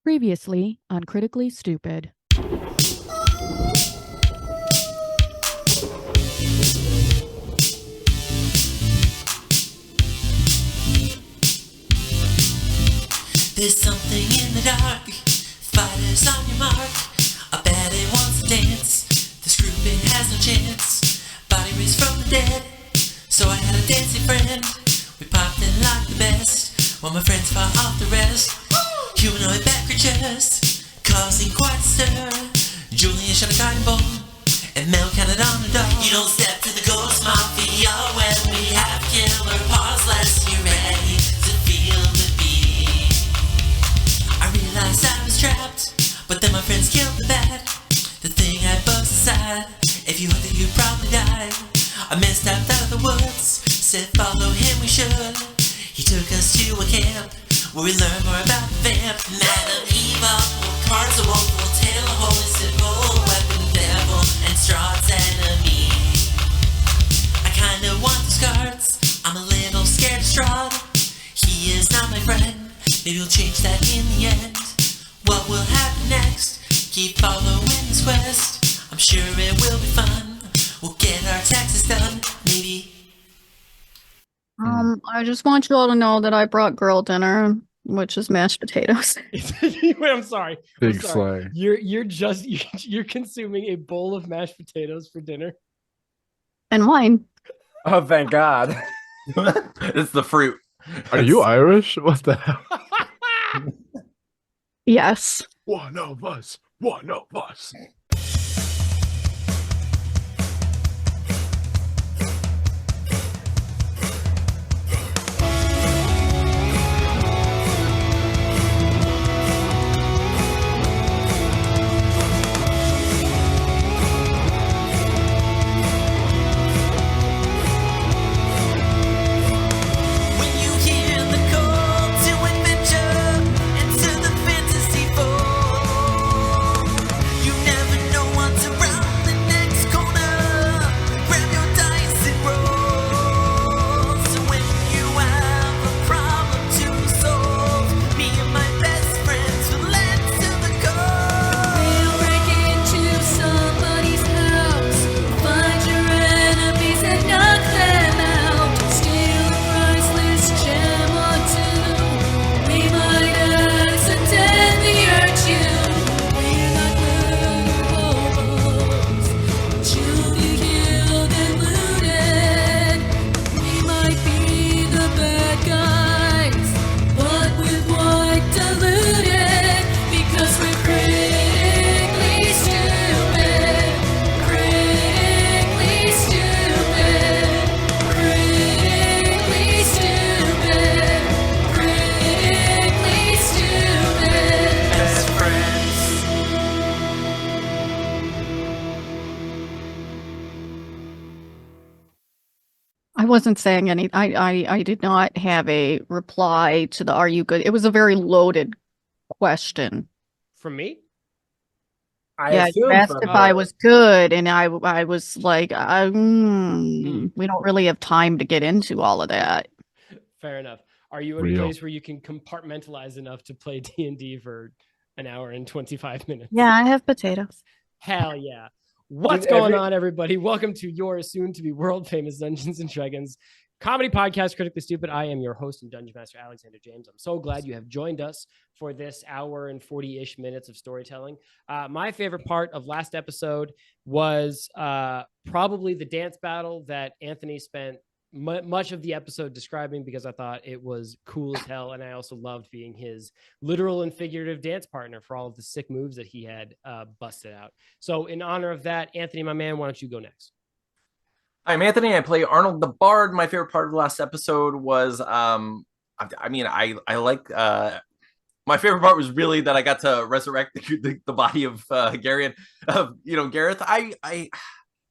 Previously on Critically Stupid. There's something in the dark. Fighters on your mark. A baddie wants to dance. This grouping has no chance. Body raised from the dead. So I had a dancing friend. We popped in like the best. While my friends fought off the rest. Humanoid back creatures, causing quite a stir. Julian shot a guiding bolt, and Mel counted on the door. You don't step to the ghost mafia when we have killer paws, lest you're ready to feel the beat. I realized I was trapped, but then my friends killed the bat. The thing I buzzed aside, if you hooked it you'd probably die. A man stepped out of the woods, said follow him we should. He took us to a camp where we learn more about the vamp. Madam Eva, cards a wolf, will tail a holy symbol, weapon devil, and Strahd's enemy. I kinda want those cards, I'm a little scared of Strahd. He is not my friend, maybe we'll change that in the end. What will happen next? Keep following this quest, I'm sure it will be fun. We'll get our taxes done, maybe. I just want you all to know that I brought girl dinner, which is mashed potatoes. Wait, I'm sorry. Big slay. You're consuming a bowl of mashed potatoes for dinner. And wine. Oh, thank God. It's the fruit. Are you Irish? What the hell? Yes. One of us. One of us. I wasn't saying any. I did not have a reply to the "Are you good?" It was a very loaded question. From me? Yeah, you asked if I was good, and I was like, we don't really have time to get into all of that. Fair enough. Are you in a place where you can compartmentalize enough to play D&D for an hour and 25 minutes? Yeah, I have potatoes. Hell yeah. What's going on, everybody? Welcome to your soon-to-be world-famous Dungeons & Dragons comedy podcast, Critically Stupid. I am your host and Dungeon Master, Alexander James. I'm so glad you have joined us for this hour and 40-ish minutes of storytelling. My favorite part of last episode was probably the dance battle that Anthony spent much of the episode describing, because I thought it was cool as hell, and I also loved being his literal and figurative dance partner for all of the sick moves that he had busted out. So in honor of that, Anthony, my man, why don't you go next? I'm Anthony. I play Arnold the Bard. My favorite part of the last episode was, I like, my favorite part was really that I got to resurrect the body of Garion, Gareth.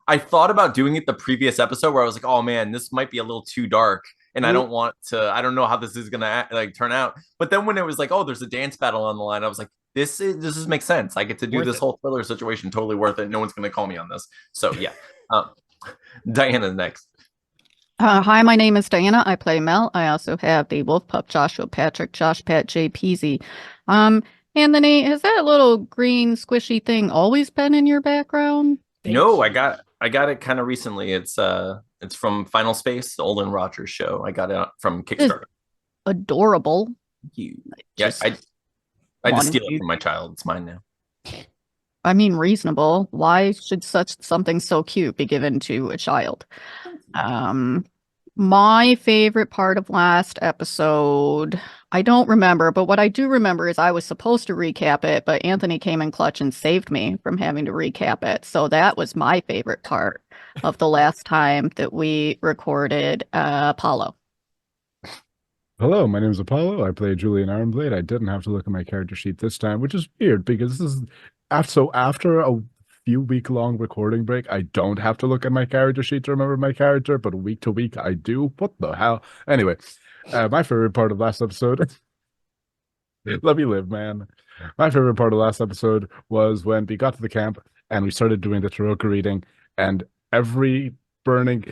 I thought about doing it the previous episode where I was like, oh man, this might be a little too dark. And I don't know how this is going to turn out. But then when it was like, oh, there's a dance battle on the line, I was like, this makes sense. I get to do this whole thriller situation. Totally worth it. No one's going to call me on this. So yeah. Dianna next. Hi, my name is Dianna. I play Mel. I also have the wolf pup Joshua Patrick, Josh Pat J Peasy. Anthony, has that little green squishy thing always been in your background? No, I got it kind of recently. It's from Final Space, the Olin Rogers show. I got it from Kickstarter. Adorable. Thank you. Yeah, I just steal it from my child. It's mine now. I mean, reasonable. Why should such something so cute be given to a child? My favorite part of last episode, I don't remember, but what I do remember is I was supposed to recap it, but Anthony came in clutch and saved me from having to recap it. So that was my favorite part of the last time that we recorded Apollo. Hello, my name is Apollo. I play Julian Armblade. I didn't have to look at my character sheet this time, which is weird because this is after a few week-long recording break, I don't have to look at my character sheet to remember my character, but week to week I do. What the hell? Anyway, my favorite part of last episode. Let me live, man. My favorite part of last episode was when we got to the camp and we started doing the tarokka reading, and every burning.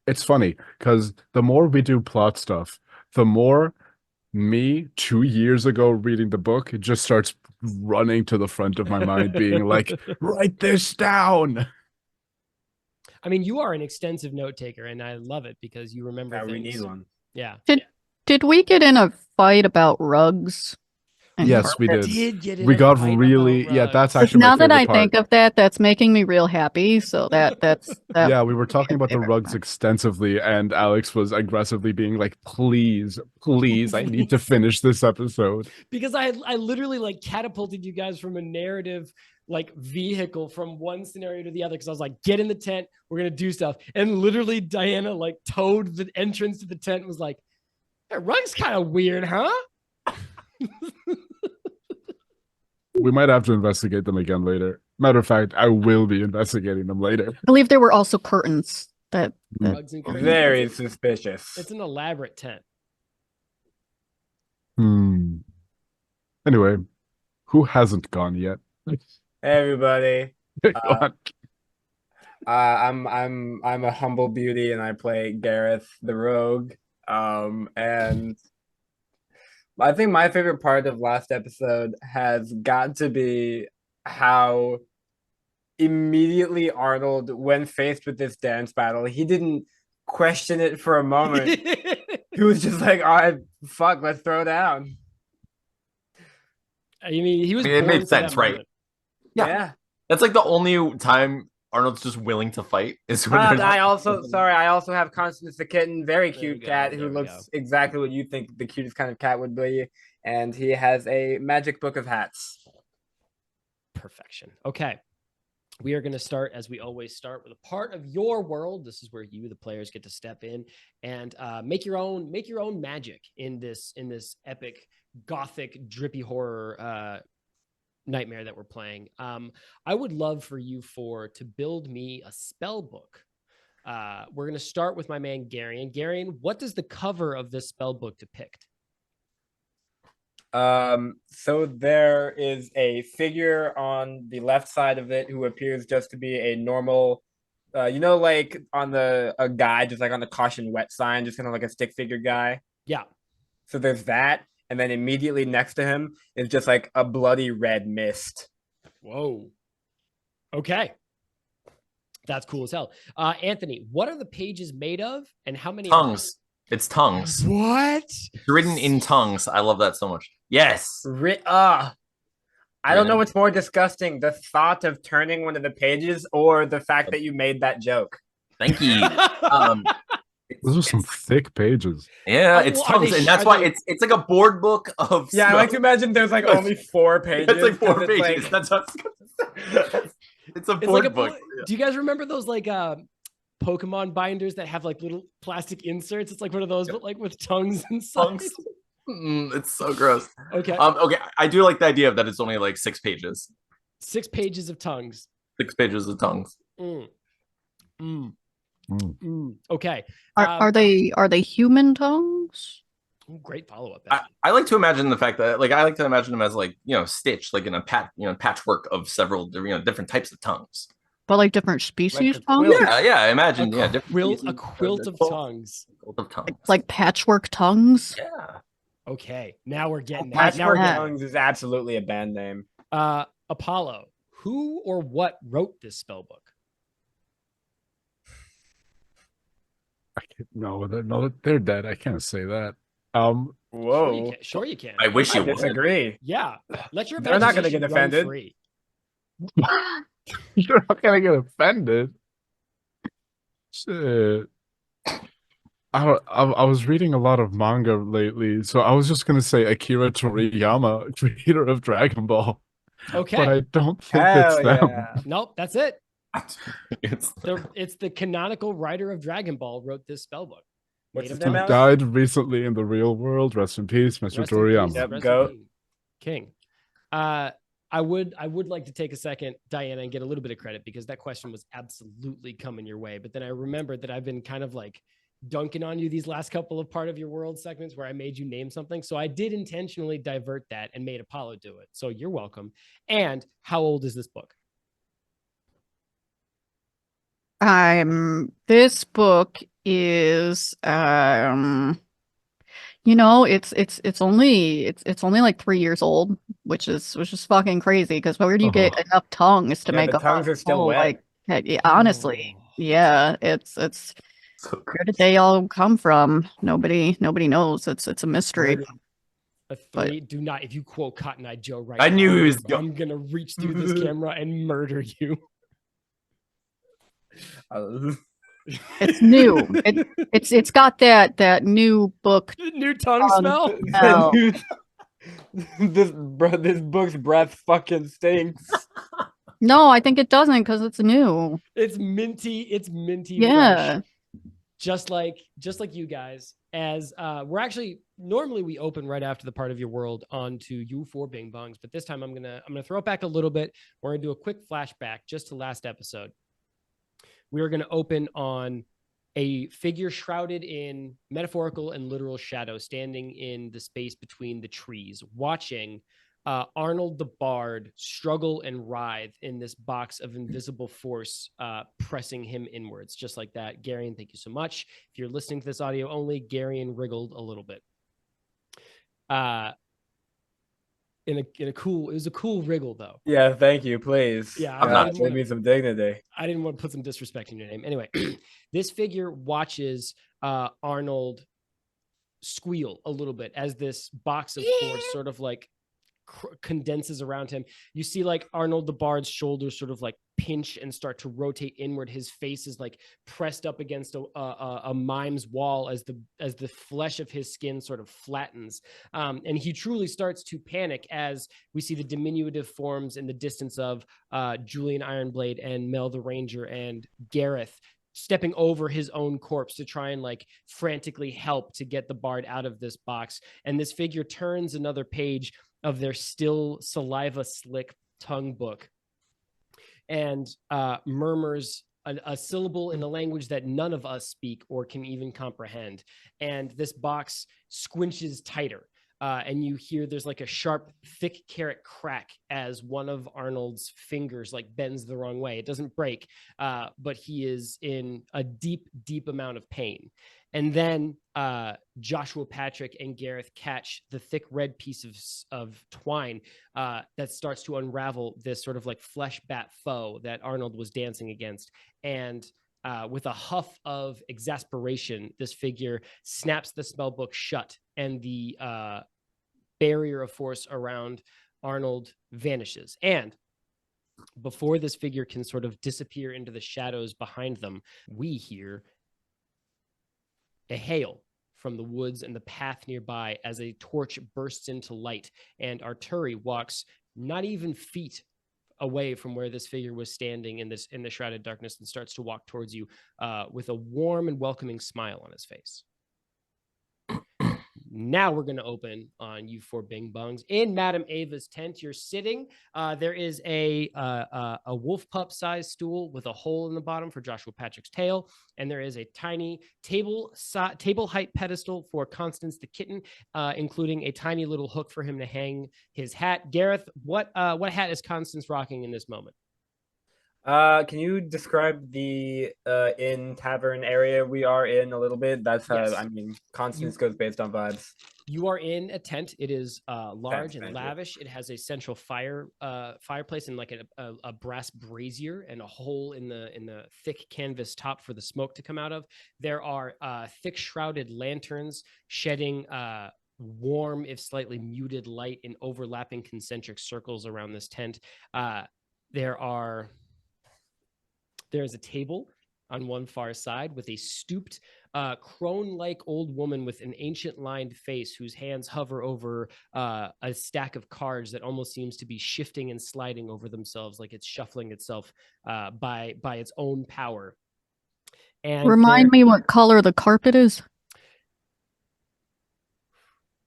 It's funny because the more we do plot stuff, the more me 2 years ago reading the book, it just starts running to the front of my mind, being like, write this down. I mean, you are an extensive note taker, and I love it because you remember things. We need one. Yeah. Did we get in a fight about rugs? Yes, we did. We got really, yeah, that's actually now my that I favorite part. think of that, that's making me real happy. So that's yeah, we were talking about the rugs extensively, and Alex was aggressively being like, please, I need to finish this episode. Because I literally like catapulted you guys from a narrative like vehicle from one scenario to the other, because I was like, get in the tent, we're gonna do stuff. And literally Dianna like towed the entrance to the tent and was like, that rug's kind of weird, huh? We might have to investigate them again later. Matter of fact, I will be investigating them later. I believe there were also curtains. Rugs and curtains. Very suspicious. It's an elaborate tent. Anyway, who hasn't gone yet? Hey everybody. Go on. I'm a humble beauty and I play Gareth the Rogue. And I think my favorite part of last episode has got to be how immediately Arnold, when faced with this dance battle, he didn't question it for a moment. He was just like, all right, fuck, let's throw down. I mean, he was. It made sense, right? Yeah. That's like the only time Arnold's just willing to fight. Is when I also have Constance the kitten, very cute cat who there we looks exactly what you think the cutest kind of cat would be, and he has a magic book of hats. Perfection. Okay. We are going to start, as we always start, with a part of your world. This is where you, the players, get to step in and make your own magic in this epic gothic drippy horror nightmare that we're playing. I would love for you to build me a spell book. We're going to start with my man Garion. Garion, what does the cover of this spell book depict? So there is a figure on the left side of it who appears just to be a normal, like on a guy, just like on the caution wet sign, just kind of like a stick figure guy. Yeah. So there's that. And then immediately next to him is just like a bloody red mist. Whoa. Okay. That's cool as hell. Anthony, what are the pages made of and how many? Tongues. It's tongues. What? It's written in tongues. I love that so much. Yes. I don't know what's more disgusting, the thought of turning one of the pages or the fact that you made that joke. Thank you. Those are some thick pages. Yeah, it's tongues, and that's why it's like a board book of. Yeah, I like to imagine there's like only 4 pages. It's like 4 pages. Like... That's what it's a board like book. Do you guys remember those like Pokemon binders that have like little plastic inserts? It's like one of those, but like with tongues inside. It's so gross. Okay. Okay. I do like the idea of that. It's only like 6 pages. 6 pages of tongues. 6 pages of tongues. Okay. Are they human tongues? Great follow-up. I like to imagine the fact that I like to imagine them as stitched like in a patchwork of several different types of tongues. But like different species like tongues? Yeah, I imagine. A quilt of tongues. Quilt of tongues. Like patchwork tongues? Yeah. Okay, now we're getting there. Now we're Patchwork getting Tongues is absolutely a band name. there. Apollo, who or what wrote this spell book? No, they're dead. I can't say that. Whoa. Sure you can. I wish I you would. disagree. Yeah, let your They're not gonna imagination get run offended. free. You're not gonna get offended. Shit. I was reading a lot of manga lately, so I was just gonna say Akira Toriyama, creator of Dragon Ball, Okay. but I don't think it's Hell them. yeah. Nope, that's it. It's It's the canonical writer of Dragon Ball wrote this spell book. What's Made his of name, He Alex? died recently in the real world. Rest in peace, Mr. Rest in Toriyama. peace, Yep, rest in goat. peace. King. I would like to take a second, Dianna, and get a little bit of credit because that question was absolutely coming your way. But then I remembered that I've been kind of like dunking on you these last couple of part of your world segments where I made you name something. So I did intentionally divert that and made Apollo do it. So you're welcome. And how old is this book? This book is it's only like 3 years old, which is fucking crazy because where do you get Oh. enough tongues to Yeah, make the a tongues are still whole, wet. honestly, yeah, it's so where did they all come from? Nobody knows. It's a mystery. A three. Do not, if you quote Cotton Eye Joe right I now, knew he was I'm gonna reach through this camera and murder you. It's new. It's got that new book. New tongue smell. Oh. This book's breath fucking stinks. No, I think it doesn't because it's new. It's minty. It's minty. Yeah. Fresh. Just like you guys, as we're actually normally we open right after the part of your world onto you for Bing Bongs, but this time I'm gonna throw it back a little bit. We're gonna do a quick flashback just to last episode. We are gonna open on a figure shrouded in metaphorical and literal shadow, standing in the space between the trees, watching Arnold the Bard struggle and writhe in this box of invisible force, pressing him inwards, just like that. Garion, thank you so much. If you're listening to this audio only, Garion wriggled a little bit. It was a cool wriggle though. Yeah, thank you, please. Yeah, I'm not- give me some dignity. I didn't want to put some disrespect in your name. Anyway, this figure watches Arnold squeal a little bit as this box of force sort of like condenses around him. You see like Arnold the Bard's shoulders sort of like pinch and start to rotate inward. His face is like pressed up against a mime's wall as the flesh of his skin sort of flattens. And he truly starts to panic as we see the diminutive forms in the distance of Julian Ironblade and Mel the Ranger and Gareth stepping over his own corpse to try and like frantically help to get the Bard out of this box. And this figure turns another page of their still saliva slick tongue book and murmurs a syllable in a language that none of us speak or can even comprehend. And this box squinches tighter. And you hear there's like a sharp, thick carrot crack as one of Arnold's fingers like bends the wrong way. It doesn't break, but he is in a deep, deep amount of pain. And then Joshua Patrick and Gareth catch the thick red piece of twine that starts to unravel this sort of like flesh bat foe that Arnold was dancing against. And with a huff of exasperation, this figure snaps the spell book shut and the barrier of force around Arnold vanishes. And before this figure can sort of disappear into the shadows behind them, we hear a hail from the woods and the path nearby as a torch bursts into light, and Arturi walks not even feet away from where this figure was standing in the shrouded darkness and starts to walk towards you with a warm and welcoming smile on his face. Now we're going to open on you for Bing Bongs. In Madame Ava's tent, you're sitting. There is a wolf pup sized stool with a hole in the bottom for Joshua Patrick's tail, and there is a tiny table height pedestal for Constance the kitten, including a tiny little hook for him to hang his hat. Gareth, what hat is Constance rocking in this moment? Can you describe the inn tavern area we are in a little bit? That's Yes. I mean, Constance goes based on vibes. You are in a tent. It is large and Thank you. lavish. It has a central fireplace and like a brass brazier and a hole in the thick canvas top for the smoke to come out of. There are thick shrouded lanterns shedding warm, if slightly muted light in overlapping concentric circles around this tent. There is a table on one far side with a stooped crone-like old woman with an ancient lined face whose hands hover over a stack of cards that almost seems to be shifting and sliding over themselves, like it's shuffling itself by its own power. And Remind me what color the carpet is.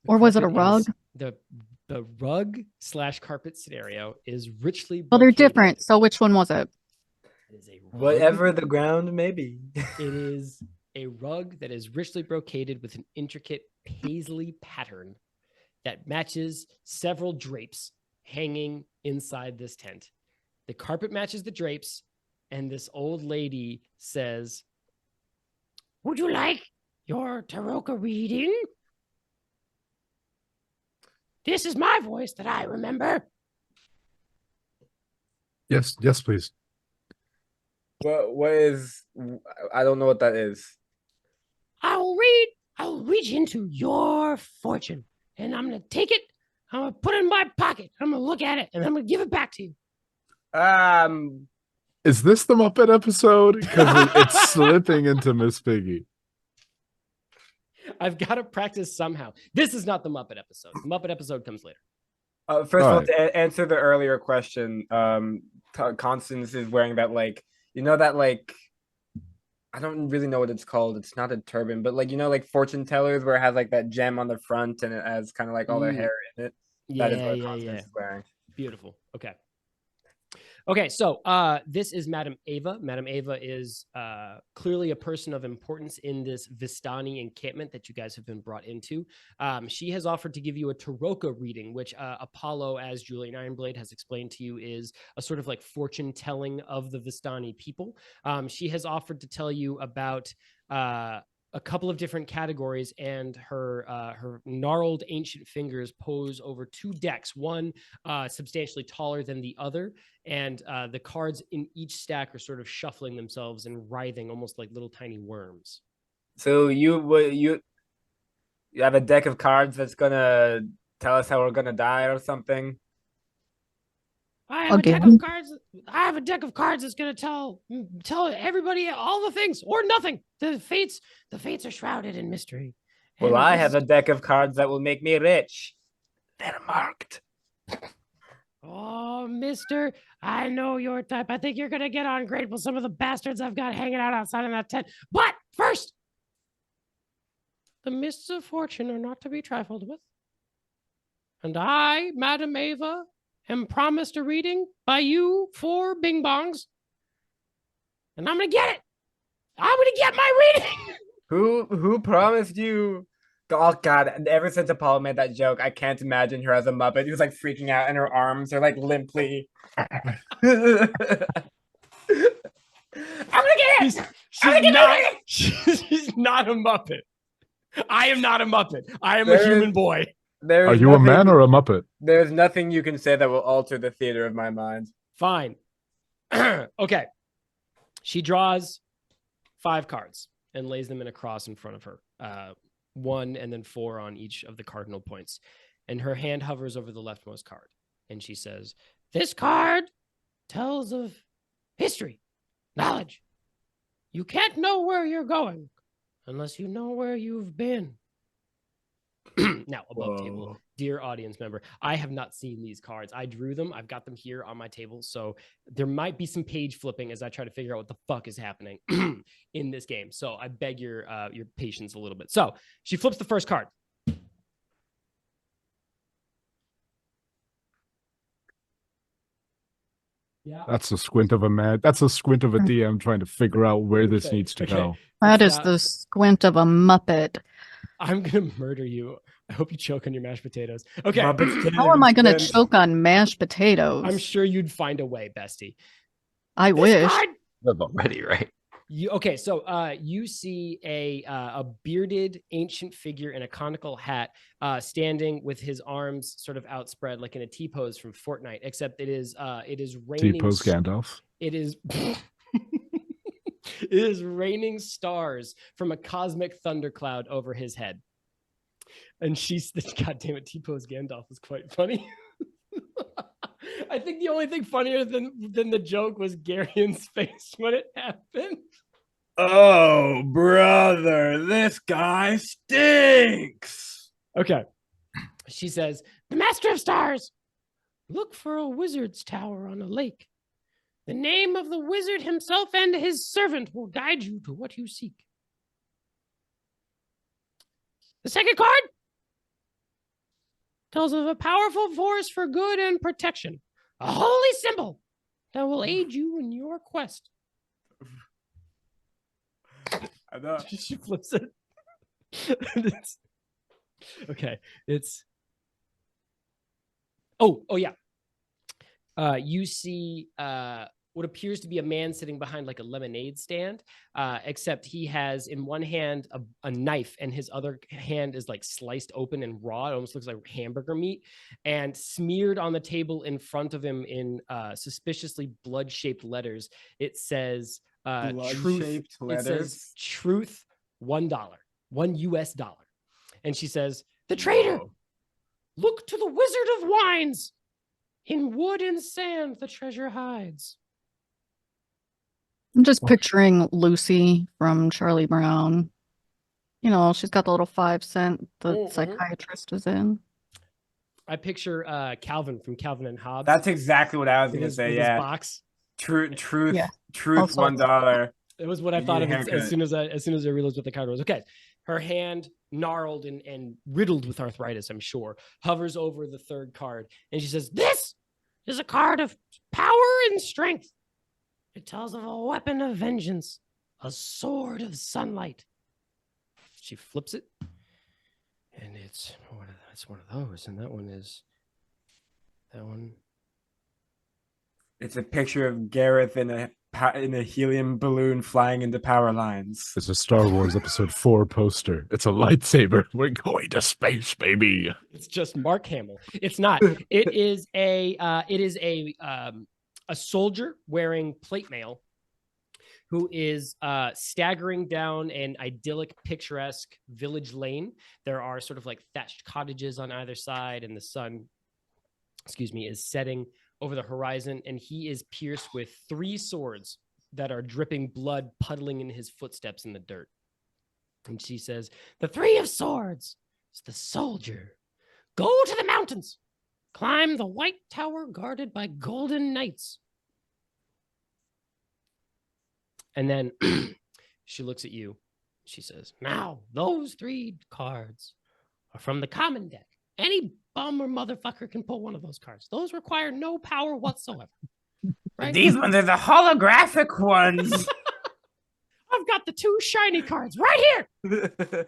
Or was it a rug? The rug / carpet scenario is richly Well, they're brocaded. different. So which one was it? It is a rug. Whatever the ground may be. It is a rug that is richly brocaded with an intricate paisley pattern that matches several drapes hanging inside this tent. The carpet matches the drapes, and this old lady says, "Would you like your tarokka reading? This is my voice that I remember." Yes, please. What is? I don't know what that is. I'll reach into your fortune, and I'm going to take it. I'm going to put it in my pocket. I'm going to look at it, and I'm going to give it back to you. Is this the Muppet episode? Because it's slipping into Miss Piggy. I've got to practice somehow. This is not the Muppet episode. The Muppet episode comes later. First of all, Right. to answer the earlier question, Constance is wearing that, like, you know, that, like, I don't really know what it's called. It's not a turban, but, like, you know, like fortune tellers where it has like that gem on the front and it has kind of like all their hair in it. That is what Constance is wearing. Beautiful. Okay, so this is Madame Ava. Madame Ava is clearly a person of importance in this Vistani encampment that you guys have been brought into. She has offered to give you a tarokka reading, which Apollo, as Julian Ironblade has explained to you, is a sort of like fortune telling of the Vistani people. She has offered to tell you about a couple of different categories, and her gnarled ancient fingers pose over two decks, one substantially taller than the other, and the cards in each stack are sort of shuffling themselves and writhing almost like little tiny worms. So you have a deck of cards that's gonna tell us how we're gonna die or something? I have Okay. a deck of cards. I have a deck of cards that's gonna tell everybody all the things or nothing. The fates are shrouded in mystery. Well, And I this have is- a deck of cards that will make me rich. They're marked. Oh, mister, I know your type. I think you're going to get on great with some of the bastards I've got hanging out outside of that tent. But first, the mists of fortune are not to be trifled with. And I, Madame Ava, am promised a reading by you for Bing Bongs. And I'm going to get it. I'm going to get my reading. Who promised you? Oh God! Ever since Apollo made that joke, I can't imagine her as a Muppet who's like freaking out, and her arms are like limply. I'm gonna get it. She's not a Muppet. I am not a Muppet. I am a There human is- boy. Are you a man or a Muppet? There's nothing you can say that will alter the theater of my mind. Fine. Okay. She draws 5 cards and lays them in a cross in front of her. 1 and then 4 on each of the cardinal points. And her hand hovers over the leftmost card. And she says, "This card tells of history, knowledge. You can't know where you're going unless you know where you've been." Now, above table, dear audience member, I have not seen these cards. I drew them. I've got them here on my table. So there might be some page flipping as I try to figure out what the fuck is happening in this game. So I beg your patience a little bit. So she flips the first card. Yeah. That's a squint of a man. That's a squint of a DM trying to figure out where this Okay, needs to okay. go. That It's is not- the squint of a Muppet. I'm going to murder you. I hope you choke on your mashed potatoes. Okay. Muppets can't How am even I going to swim. choke on mashed potatoes? I'm sure you'd find a way, bestie. I This wish. card Live already, right? Okay, so you see a bearded ancient figure in a conical hat standing with his arms sort of outspread like in a T-pose from Fortnite, except it is raining. T-pose Gandalf. It is it is raining stars from a cosmic thundercloud over his head. And she's God damn it, T-pose Gandalf was quite funny. I think the only thing funnier than the joke was Garion's face when it happened. Oh, brother, this guy stinks. Okay. She says, "The Master of Stars, look for a wizard's tower on a lake. The name of the wizard himself and his servant will guide you to what you seek." The second card tells of a powerful force for good and protection, a holy symbol that will aid you in your quest. I know. She flips it. Okay. It's oh yeah. You see what appears to be a man sitting behind like a lemonade stand, except he has in one hand a knife and his other hand is like sliced open and raw. It almost looks like hamburger meat, and smeared on the table in front of him in suspiciously blood-shaped letters. It says truth. It says truth, $1, $1. And she says, "The traitor, look to the wizard of wines. In wood and sand the treasure hides." I'm just picturing Lucy from Charlie Brown. You know, she's got the little 5 cent the psychiatrist is in. I picture Calvin from Calvin and Hobbes. That's exactly what I was going to say. His Yeah. box. Truth, Yeah. also, $1. It was what I thought of as soon as I realized what the card was. Okay. Her hand, gnarled and riddled with arthritis, I'm sure, hovers over the third card. And she says, "This is a card of power and strength. It tells of a weapon of vengeance, a sword of sunlight." She flips it, and it's one of those. And that one. It's a picture of Gareth in a helium balloon flying into power lines. It's a Star Wars Episode 4 poster. It's a lightsaber. We're going to space, baby. It's just Mark Hamill. It's not. It is a soldier wearing plate mail who is staggering down an idyllic, picturesque village lane. There are sort of like thatched cottages on either side, and the sun, is setting over the horizon, and he is pierced with 3 swords that are dripping blood, puddling in his footsteps in the dirt. And she says, "The 3 of swords is the soldier. Go to the mountains. Climb the white tower guarded by golden knights." And then she looks at you. She says, "Now, those 3 cards are from the common deck. Any bum or motherfucker can pull one of those cards. Those require no power whatsoever." Right? These ones are the holographic ones. I've got the 2 shiny cards right here.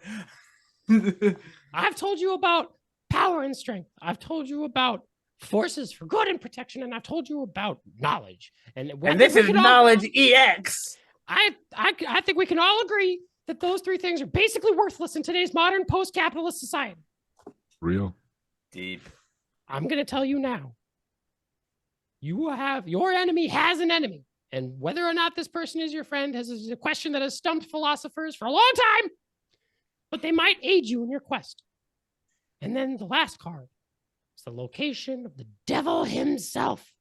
I've told you about power and strength. I've told you about forces for good and protection, and I've told you about knowledge. And this is knowledge EX. I think we can all agree that those 3 things are basically worthless in today's modern post-capitalist society. Real. Deep. I'm going to tell you now. Your enemy has an enemy. And whether or not this person is your friend is a question that has stumped philosophers for a long time. But they might aid you in your quest. And then the last card is the location of the devil himself.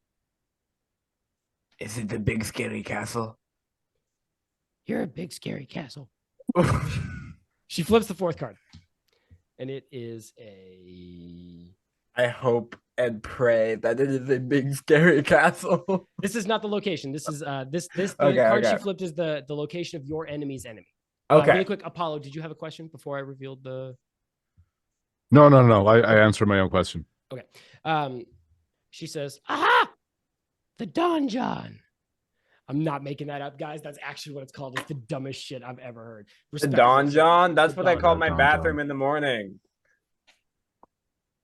Is it the big scary castle? You're a big scary castle. She flips the 4th card. And it is I hope and pray that it is a big scary castle. This is not the location. This is the Okay, card okay. she flipped is the location of your enemy's enemy. Okay. Really quick, Apollo, did you have a question before I revealed the? No. I answered my own question. Okay. She says, "Aha! The Donjon." I'm not making that up, guys. That's actually what it's called. It's the dumbest shit I've ever heard. The Respectfully. donjon? That's The what I call Donjon. my bathroom in the morning.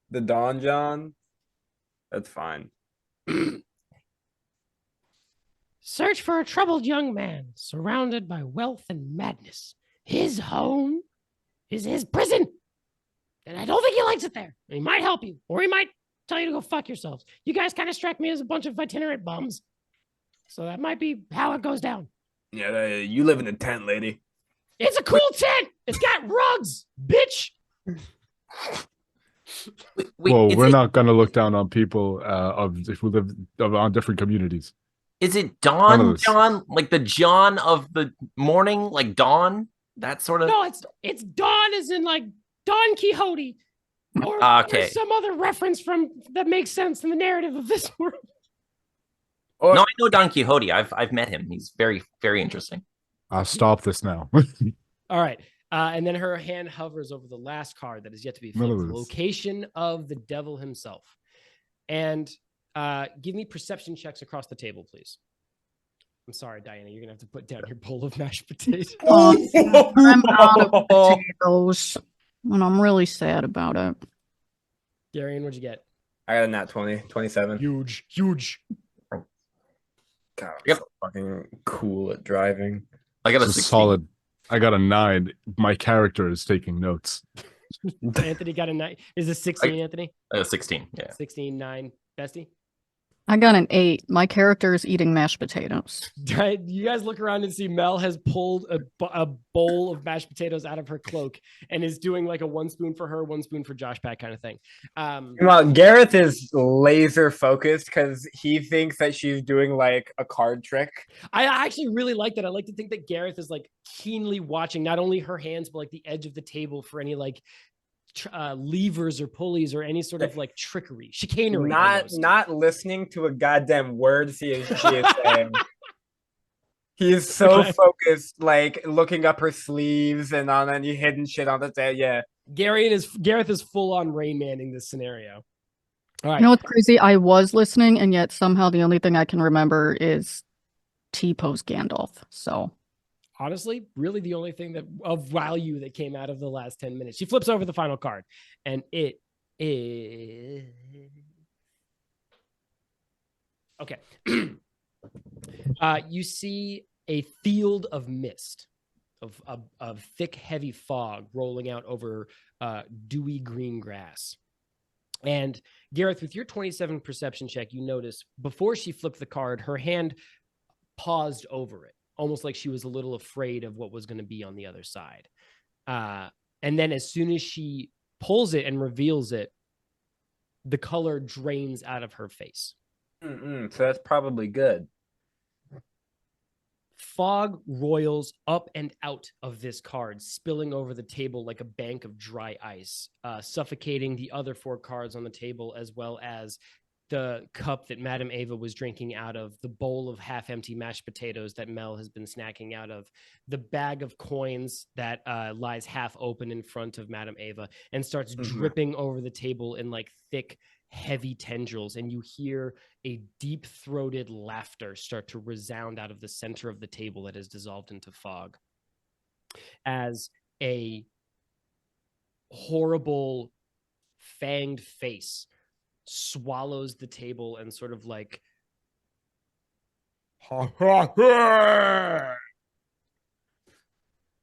The donjon? That's fine. search for a troubled young man surrounded by wealth and madness. His home is his prison. And I don't think he likes it there. He might help you, or he might tell you to go fuck yourselves. You guys kind of strike me as a bunch of itinerant bums. So that might be how it goes down. Yeah, you live in a tent, lady. It's a cool tent. It's got rugs, bitch. Whoa, we're not gonna look down on people who live on different communities. Is it None of dawn, this. John? Like the John of the morning, like dawn? That sort of. No, it's Don as in like Don Quixote, or some other reference from that makes sense in the narrative of this world. Or, No, I know Don Quixote. I've met him. He's very, very interesting. I'll stop this now. All right. And then her hand hovers over the last card that is yet to be flipped, the location of the devil himself. And give me perception checks across the table, please. I'm sorry, Diana, you're going to have to put down your bowl of mashed potatoes. I'm out of potatoes, and I'm really sad about it. Garion, what'd you get? I got a nat 20, 27. Huge. God, I'm Yep. so fucking cool at driving. I got a This is 16. solid. I got a 9. My character is taking notes. Anthony got a 9. Is this 16, Anthony? 16. Yeah. 16, 9. Bestie? I got an 8. My character is eating mashed potatoes. You guys look around and see Mel has pulled a bowl of mashed potatoes out of her cloak and is doing like a 1 spoon for her, 1 spoon for Josh Pack kind of thing. Well, Gareth is laser focused because he thinks that she's doing like a card trick. I actually really like that. I like to think that Gareth is like keenly watching not only her hands, but like the edge of the table for any like levers or pulleys or any sort of like trickery, chicanery. Not listening to a goddamn word she is saying. He is so focused, like looking up her sleeves and on any hidden shit on the table. Yeah, Gareth is full on Rain Manning this scenario. All right. You know what's crazy? I was listening, and yet somehow the only thing I can remember is T-pose Gandalf. So Honestly, really the only thing that of value that came out of the last 10 minutes. She flips over the final card, and it is okay. You see a field of mist, of thick, heavy fog rolling out over dewy green grass. And Gareth, with your 27 perception check, you notice before she flipped the card, her hand paused over it, almost like she was a little afraid of what was going to be on the other side. And then as soon as she pulls it and reveals it, the color drains out of her face. So that's probably good. Fog roils up and out of this card, spilling over the table like a bank of dry ice, suffocating the other 4 cards on the table, as well as the cup that Madame Ava was drinking out of, the bowl of half-empty mashed potatoes that Mel has been snacking out of, the bag of coins that lies half open in front of Madame Ava and starts dripping over the table in like thick, heavy tendrils. And you hear a deep-throated laughter start to resound out of the center of the table that is dissolved into fog as a horrible fanged face swallows the table and sort of like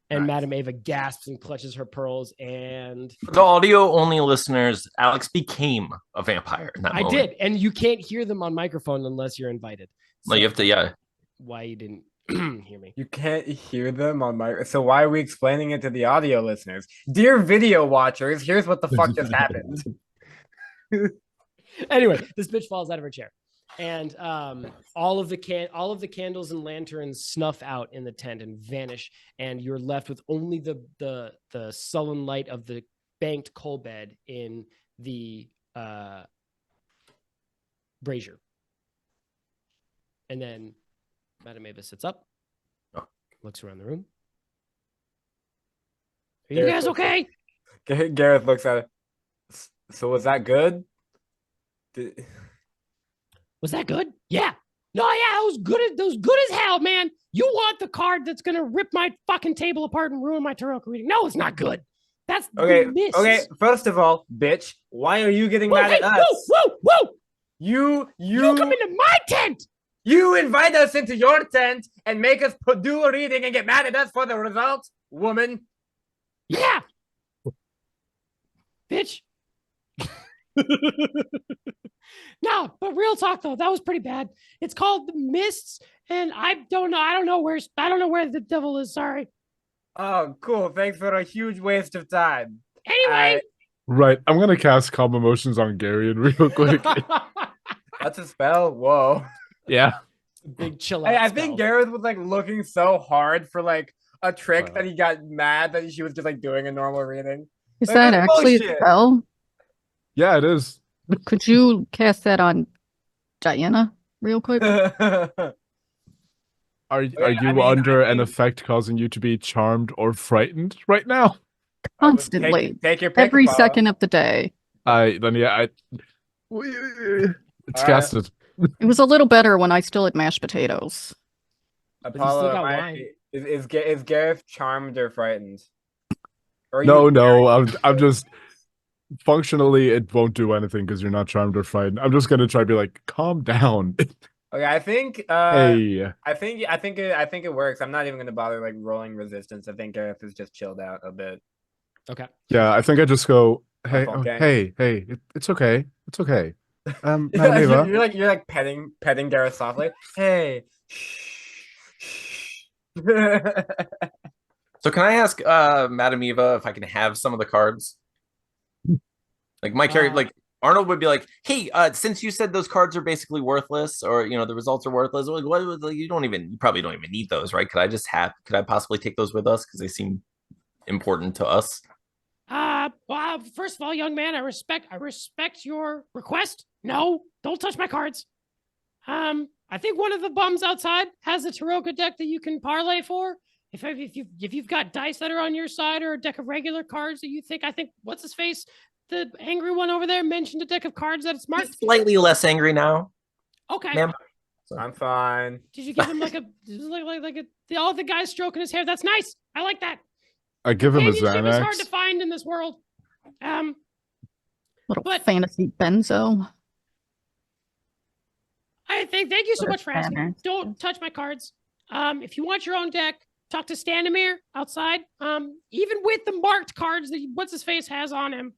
and Madame Ava gasps and clutches her pearls. And For the audio only listeners, Alex became a vampire in that moment. did, and you can't hear them on microphone unless you're invited. No, you have to, yeah. Why you didn't hear me? You can't hear them on my. So why are we explaining it to the audio listeners? Dear video watchers, here's what the fuck just happened. Anyway, this bitch falls out of her chair, and all of the candles and lanterns snuff out in the tent and vanish, and you're left with only the sullen light of the banked coal bed in the brazier. And then Madame Ava sits up, looks around the room. Are you guys okay? Gareth looks at it. So was that good? Was that good? Yeah. No, yeah, that was good as hell, man. You want the card that's gonna rip my fucking table apart and ruin my tarokka reading? No, it's not good. That's okay. the miss. Okay. First of all, bitch, why are you getting mad at us? Whoa! You You come into my tent. You invite us into your tent and make us do a reading and get mad at us for the results, woman. Yeah. Bitch. No, but real talk though, that was pretty bad. It's called the Mists, and I don't know where the devil is. Sorry. Oh, cool. Thanks for a huge waste of time. Anyway, Right. I'm gonna cast Calm Emotions on Garion real quick. That's a spell. Whoa. Yeah. Big chill out. I think Gareth was like looking so hard for like a trick Wow. that he got mad that she was just like doing a normal reading. Is Like, that that's actually a bullshit. spell? Yeah, it is. Could you cast that on Diana real quick? Are I you mean, under I an think- effect causing you to be charmed or frightened right now? Constantly. Take your pick, Every Apollo. second of the day. It's Alright. casted. It was a little better when I still had mashed potatoes. Apollo, got am I- wine. is Gareth charmed or frightened? Or are you No, very- I'm just functionally it won't do anything because you're not charmed or frightened. I'm just gonna try to be like, calm down. Okay, I think Hey. I think it works. I'm not even gonna bother like rolling resistance. I think Gareth is just chilled out a bit. Okay. Yeah, I think I just go, hey, phone gang. hey, it's okay. It's okay. Madam Eva. you're like petting Gareth softly. Hey. So can I ask Madam Eva if I can have some of the cards? Like my character, like Arnold would be like, "Hey, since you said those cards are basically worthless, or the results are worthless, like what? You probably don't even need those, right? Could I possibly take those with us because they seem important to us?" Well, first of all, young man, I respect your request. No, don't touch my cards. I think one of the bums outside has a tarokka deck that you can parlay for. If you've got dice that are on your side or a deck of regular cards that you think, I think what's his face, the angry one over there mentioned a deck of cards that it's marked. He's slightly less angry now, Okay. ma'am. I'm fine. Did you give him like the guy stroking his hair? That's nice. I like that. I give him a Companionship is hard to Xanax. find in this world. Little But- fantasy benzo. Thank you so much for asking. Banner. Don't touch my cards. If you want your own deck, talk to Standemir outside. Even with the marked cards that what's his face has on him,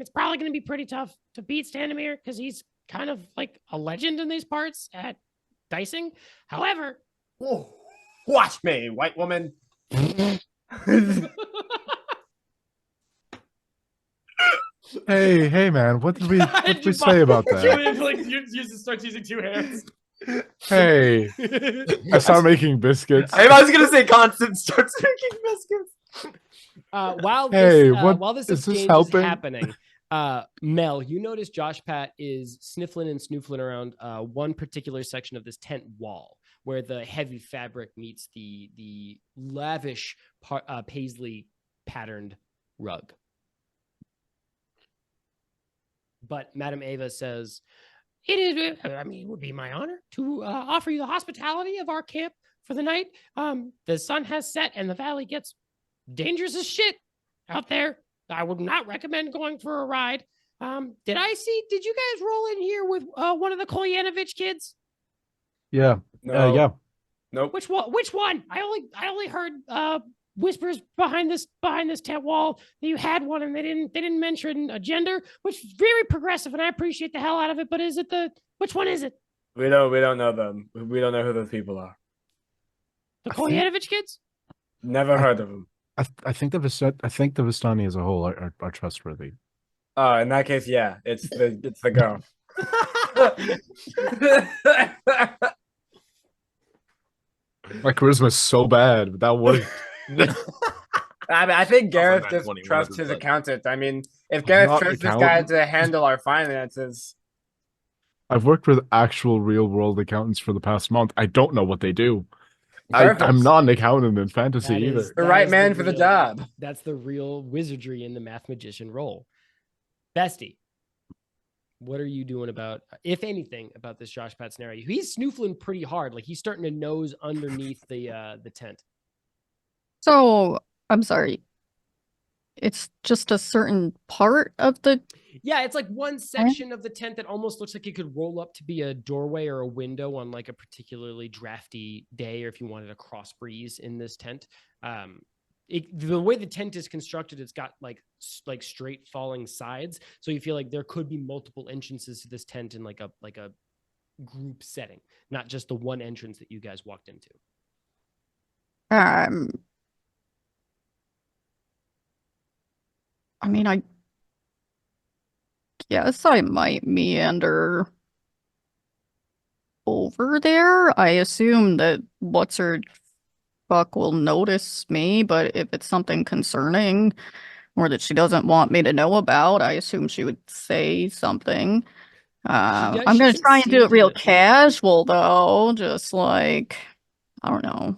it's probably going to be pretty tough to beat Standemir because he's kind of like a legend in these parts at dicing. However, Watch me, white woman. Hey, man, what did we say about that? Julian starts using two hands. Hey, I start making biscuits. I was gonna say Constant starts making biscuits. While Hey, this, what- while this is this exchange helping? is happening, Mel, you notice Josh Pat is sniffling and snoofling around one particular section of this tent wall where the heavy fabric meets the lavish paisley patterned rug. But Madame Eva says, it would be my honor to offer you the hospitality of our camp for the night. The sun has set and the valley gets dangerous as shit out there. I would not recommend going for a ride. Did you guys roll in here with one of the Kolyanovich kids? Yeah. No. Yeah. Nope. Which one? I only heard whispers behind this tent wall that you had one, and they didn't mention a gender, which is very progressive, and I appreciate the hell out of it. But which one is it? We don't know them. We don't know who those people are. The Kolyanovich kids? Never heard of them. I think the Vistani as a whole are trustworthy. Oh, in that case, yeah, it's the girl. My charisma is so bad, but that would. I mean, I think Gareth not just 20, trusts whatever, his but- accountant. I mean, if Gareth Not trusts this guy accountant. to handle our finances, I've worked with actual real world accountants for the past month. I don't know what they do. Perfect. I'm not an accountant in fantasy That either. is- the that right is man for the real- job. That's the real wizardry in the math magician role. Bestie, what are you doing about, if anything, about this Josh Pat scenario? He's snoofling pretty hard. Like he's starting to nose underneath the tent. So, I'm sorry. it's just a certain part of the Yeah, it's like one section of the tent that almost looks like it could roll up to be a doorway or a window on like a particularly drafty day, or if you wanted a cross breeze in this tent. The way the tent is constructed, it's got like straight falling sides, so you feel like there could be multiple entrances to this tent in like a group setting, not just the one entrance that you guys walked into. I mean, I guess I might meander over there. I assume that what's her fuck will notice me, but if it's something concerning or that she doesn't want me to know about, I assume she would say something. I'm She gonna doesn't try and do seem it real to- casual though, just like, I don't know.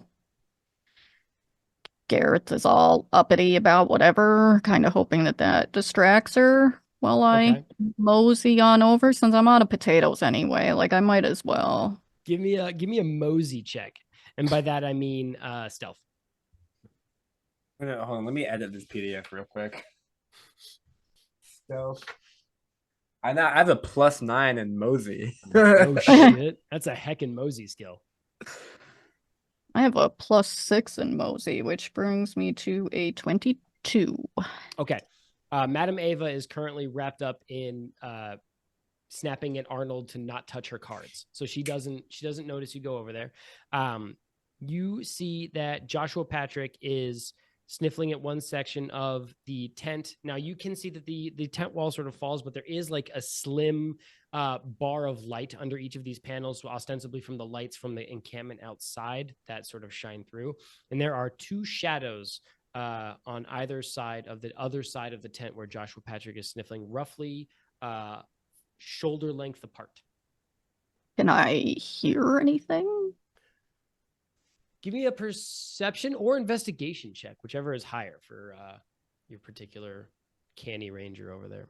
Gareth is all uppity about whatever, kind of hoping that that distracts her while I Okay. mosey on over, since I'm out of potatoes anyway. Like, I might as well. Give me a mosey check, and by that I mean stealth. Hold on, let me edit this PDF real quick. Stealth. I have a +9 in Mosey. Oh shit, that's a heckin' mosey skill. I have a +6 in mosey, which brings me to a 22. Okay. Madam Ava is currently wrapped up in snapping at Arnold to not touch her cards. So she doesn't notice you go over there. You see that Joshua Patrick is sniffling at one section of the tent. Now you can see that the tent wall sort of falls, but there is like a slim bar of light under each of these panels, ostensibly from the lights from the encampment outside that sort of shine through. And there are two shadows on either side of the other side of the tent where Joshua Patrick is sniffling, roughly shoulder length apart. Can I hear anything? Give me a perception or investigation check, whichever is higher for your particular canny ranger over there.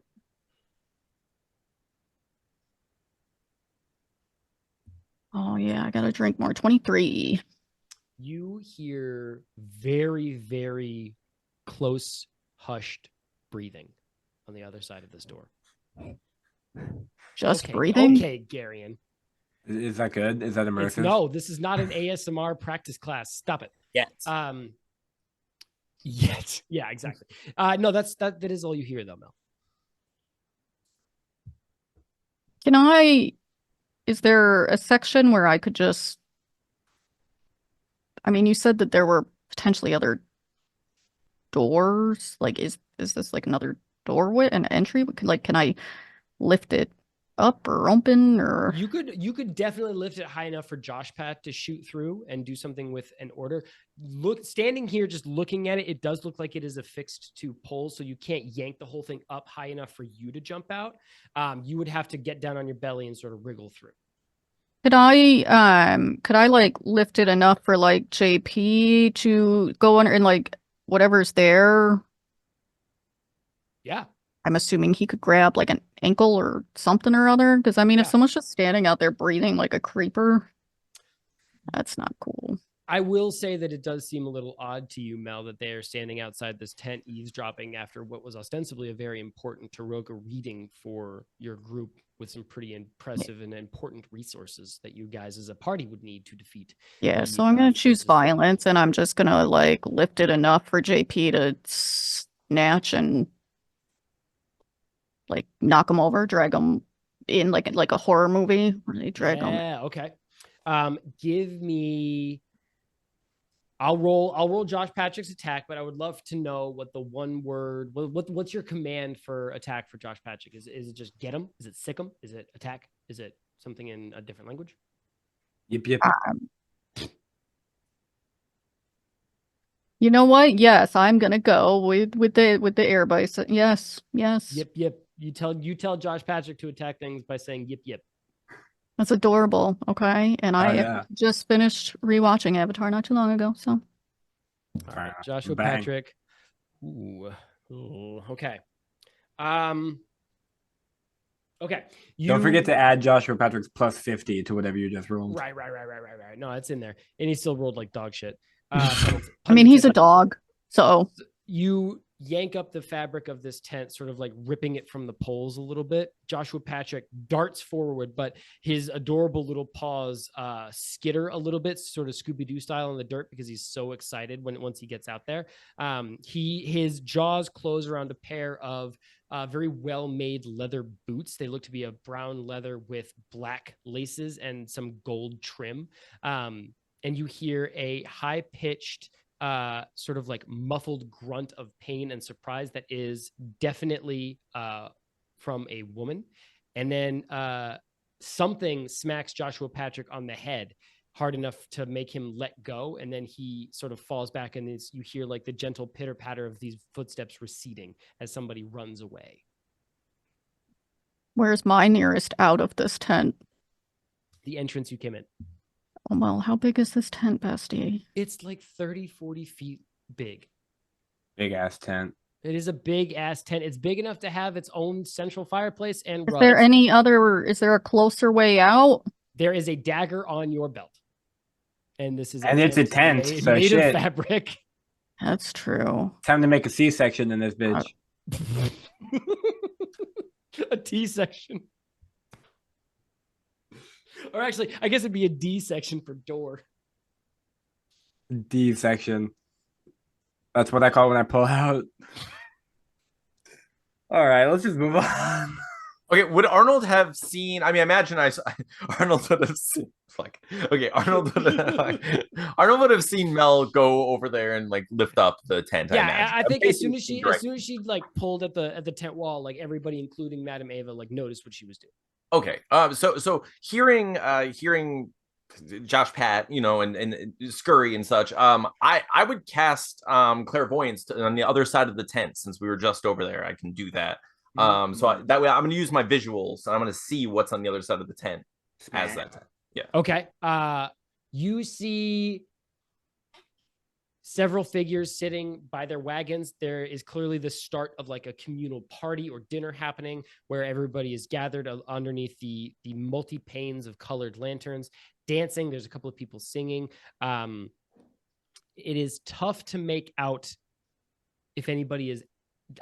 Oh yeah, I gotta drink more. 23. You hear very, very close, hushed breathing on the other side of this door. Just okay, breathing? Okay, Garion. Is that good? Is that immersive? No, this is not an ASMR practice class. Stop it. Yes. Yet. Yeah, exactly. No, that is all you hear though, Mel. Is there a section where I could just, I mean, you said that there were potentially other doors. Like, is this like another doorway, an entry? Like, can I lift it up or open, or you could definitely lift it high enough for Josh Pat to shoot through and do something with an order. Standing here just looking at it, it does look like it is affixed to poles, so you can't yank the whole thing up high enough for you to jump out. You would have to get down on your belly and sort of wriggle through. could I like lift it enough for like JP to go under and like whatever's there? Yeah. I'm assuming he could grab like an ankle or something or other. Because I mean, if Yeah. someone's just standing out there breathing like a creeper, that's not cool. I will say that it does seem a little odd to you, Mel, that they are standing outside this tent eavesdropping after what was ostensibly a very important tarokka reading for your group with some pretty impressive and important resources that you guys as a party would need to defeat. Yeah, the, so I'm gonna choose forces of- violence, and I'm just gonna like lift it enough for JP to snatch and like knock him over, drag him in like a horror movie where they drag him. Yeah, okay. Give me. I'll roll Josh Patrick's attack, but I would love to know what the one word. What's your command for attack for Josh Patrick? Is it just get him? Is it sick him? Is it attack? Is it something in a different language? Yep. You know what? Yes, I'm gonna go with the air bison. Yes. Yip. You tell Josh Patrick to attack things by saying yip. That's adorable. Okay, and I yeah. just finished rewatching Avatar not too long ago. So All right, Joshua Bang. Patrick. Ooh, okay. Okay. Don't forget to add Joshua Patrick's +50 to whatever you just rolled. Right. No, it's in there, and he still rolled like dog shit. I mean, he's a dog, so You yank up the fabric of this tent, sort of like ripping it from the poles a little bit. Joshua Patrick darts forward, but his adorable little paws skitter a little bit, sort of Scooby-Doo style in the dirt, because he's so excited once he gets out there. His jaws close around a pair of very well-made leather boots. They look to be a brown leather with black laces and some gold trim. And you hear a high-pitched sort of like muffled grunt of pain and surprise that is definitely from a woman. And then something smacks Joshua Patrick on the head hard enough to make him let go. And then he sort of falls back, and you hear like the gentle pitter patter of these footsteps receding as somebody runs away. Where's my nearest out of this tent? The entrance you came in. Oh, well, how big is this tent, Bestie? It's like 30, 40 feet big. Big ass tent. It is a big ass tent. It's big enough to have its own central fireplace and Is there rugs. is there a closer way out? There is a dagger on your belt. And this is it's a tent, so made shit. of fabric. That's true. Time to make a C-section in this bitch. A T section. Or actually, I guess it'd be a D section for door. D-section. That's what I call when I pull out. All right, let's just move on. Okay, would Arnold have seen? I mean, imagine Arnold would have seen. Like, okay, Arnold would have seen Mel go over there and like lift up the tent. Yeah, I think as soon as she directly. like pulled at the tent wall, like everybody, including Madame Ava, like noticed what she was doing. Okay, so hearing Josh Pat, and Scurry and such, I would cast clairvoyance on the other side of the tent, since we were just over there. I can do that. That way I'm going to use my visuals, and I'm going to see what's on the other side of the tent as that tent. Yeah. Okay. You see several figures sitting by their wagons. There is clearly the start of like a communal party or dinner happening, where everybody is gathered underneath the multi-panes of colored lanterns, dancing. There's a couple of people singing. It is tough to make out if anybody is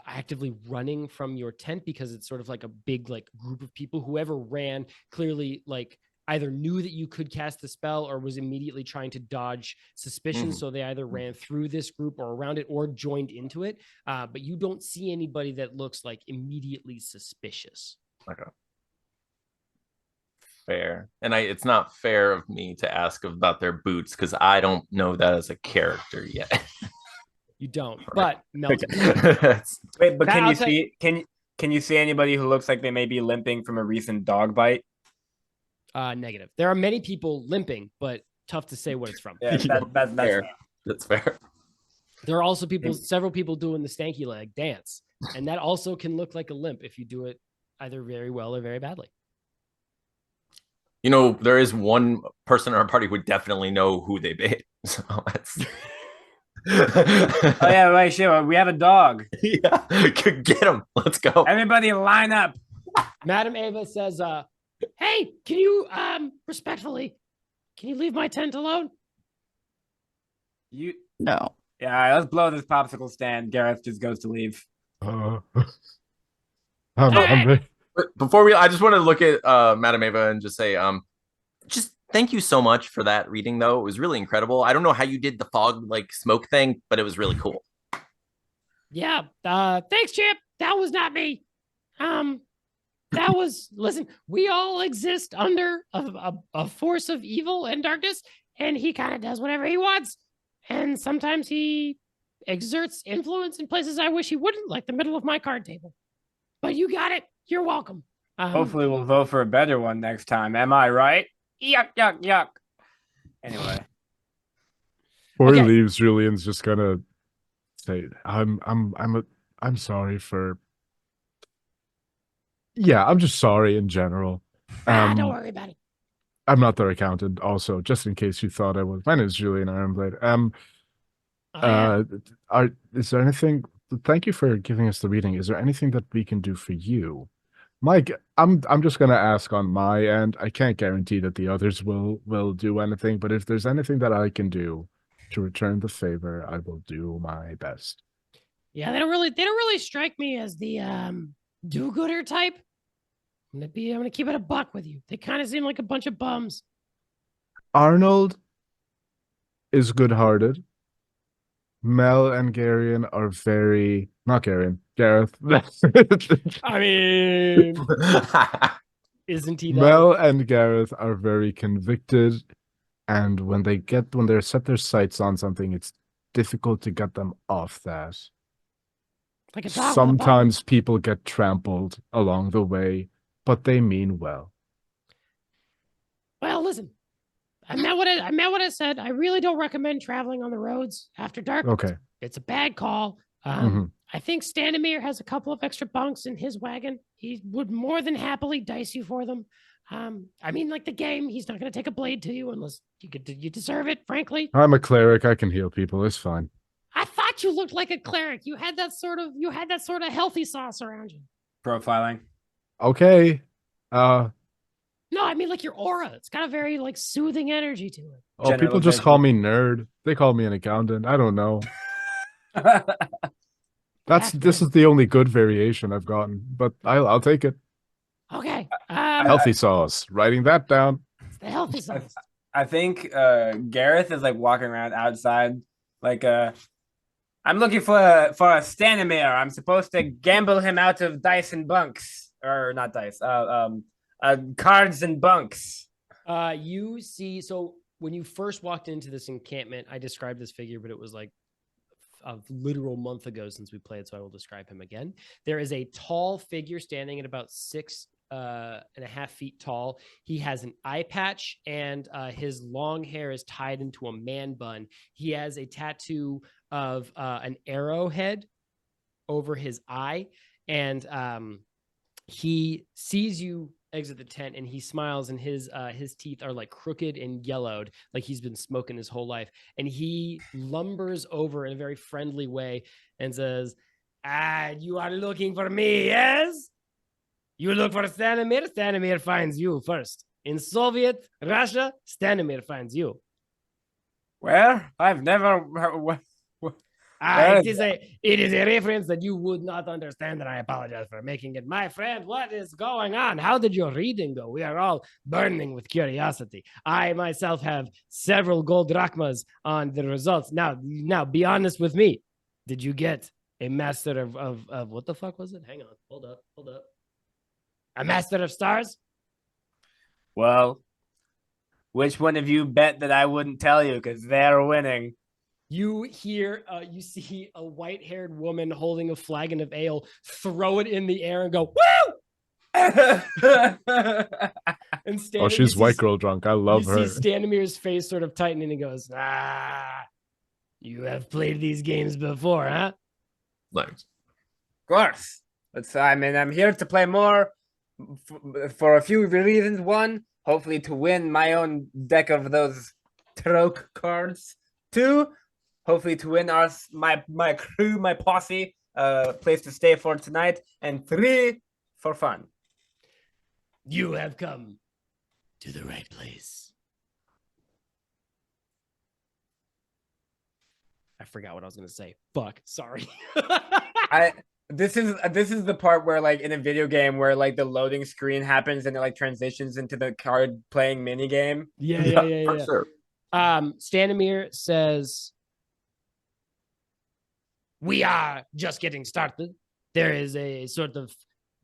actively running from your tent, because it's sort of like a big like group of people. Whoever ran clearly like either knew that you could cast the spell or was immediately trying to dodge suspicion. So they either ran through this group or around it or joined into it. But you don't see anybody that looks like immediately suspicious. Okay. Fair. And it's not fair of me to ask about their boots, because I don't know that as a character yet. You don't, but Melton. Wait, but can you see anybody who looks like they may be limping from a recent dog bite? Negative. There are many people limping, but tough to say what it's from. Yeah, that's fair. That's fair. There are also several people doing the stanky leg dance, and that also can look like a limp if you do it either very well or very badly. There is one person in our party who would definitely know who they bit. So that's. Oh yeah, right. Sure. We have a dog. Yeah, get him. Let's go. Everybody, line up. Madame Ava says, "Hey, can you respectfully, can you leave my tent alone?" No. Yeah, all right, let's blow this popsicle stand. Gareth just goes to leave. I'm ready. Before I just want to look at Madame Ava and just say, just thank you so much for that reading, though. It was really incredible. I don't know how you did the fog like smoke thing, but it was really cool. Yeah. Thanks, Chip. That was not me. Listen, we all exist under a force of evil and darkness, and he kind of does whatever he wants. And sometimes he exerts influence in places I wish he wouldn't, like the middle of my card table. But you got it. You're welcome. Hopefully we'll vote for a better one next time. Am I right? Yuck, yuck, yuck. Anyway. Before he leaves, Julian's just gonna say, I'm sorry for. Yeah, I'm just sorry in general. Don't worry about it. I'm not their accountant, also, just in case you thought I was. My name is Julian Ironblade. Is there anything? Thank you for giving us the reading. Is there anything that we can do for you? Mike, I'm just gonna ask on my end. I can't guarantee that the others will do anything, but if there's anything that I can do to return the favor, I will do my best. Yeah, they don't really strike me as the do-gooder type. I'm gonna keep it a buck with you. They kind of seem like a bunch of bums. Arnold is good-hearted. Mel and Garion are very not Garion, Gareth. I mean, isn't he though? Mel and Gareth are very convicted, and when they're set their sights on something, it's difficult to get them off that. Like a dog with a bone. Sometimes people get trampled along the way, but they mean well. Well, listen, I meant what I said. I really don't recommend traveling on the roads after dark. Okay. It's a bad call. I think Standemir has a couple of extra bunks in his wagon. He would more than happily dice you for them. I mean, like the game, he's not going to take a blade to you unless you deserve it, frankly. I'm a cleric. I can heal people. It's fine. I thought you looked like a cleric. You had that sort of healthy sauce around you. Profiling. Okay. No, I mean like your aura. It's got a very like soothing energy to it. Oh, people just call me nerd. They call me an accountant. I don't know. This is the only good variation I've gotten, but I'll take it. Okay. Healthy sauce. Writing that down. It's the healthy sauce. I think Gareth is like walking around outside, like I'm looking for a Stanimir. I'm supposed to gamble him out of dice and bunks, or not dice, cards and bunks. You see, so when you first walked into this encampment, I described this figure, but it was like a literal month ago since we played, so I will describe him again. There is a tall figure standing at about 6.5 feet tall. He has an eye patch, and his long hair is tied into a man bun. He has a tattoo of an arrowhead over his eye, and he sees you exit the tent and he smiles, and his teeth are like crooked and yellowed, like he's been smoking his whole life. And he lumbers over in a very friendly way and says, you are looking for me, yes? You look for Stanimir, Stanimir finds you first. In Soviet Russia, Stanimir finds you. Where? I've never. It is a reference that you would not understand, and I apologize for making it. My friend, what is going on? How did your reading go? We are all burning with curiosity. I myself have several gold drachmas on the results. Now, be honest with me. Did you get a master of what the fuck was it? Hang on. Hold up. A master of stars? Well, which one of you bet that I wouldn't tell you because they're winning? You see a white-haired woman holding a flagon of ale, throw it in the air and go, woo! And she's white girl drunk. I love her. You see Standemir's face sort of tighten and he goes, you have played these games before, huh? Thanks. Of course. I'm here to play more for a few reasons. One, hopefully to win my own deck of those tarokka cards. Two, hopefully to win my crew, my posse, place to stay for tonight. And three, for fun. You have come to the right place. I forgot what I was going to say. Fuck, sorry. This is the part where, like, in a video game where like the loading screen happens and it like transitions into the card playing mini game. Yeah. For sure. Standemir says, we are just getting started. There is a sort of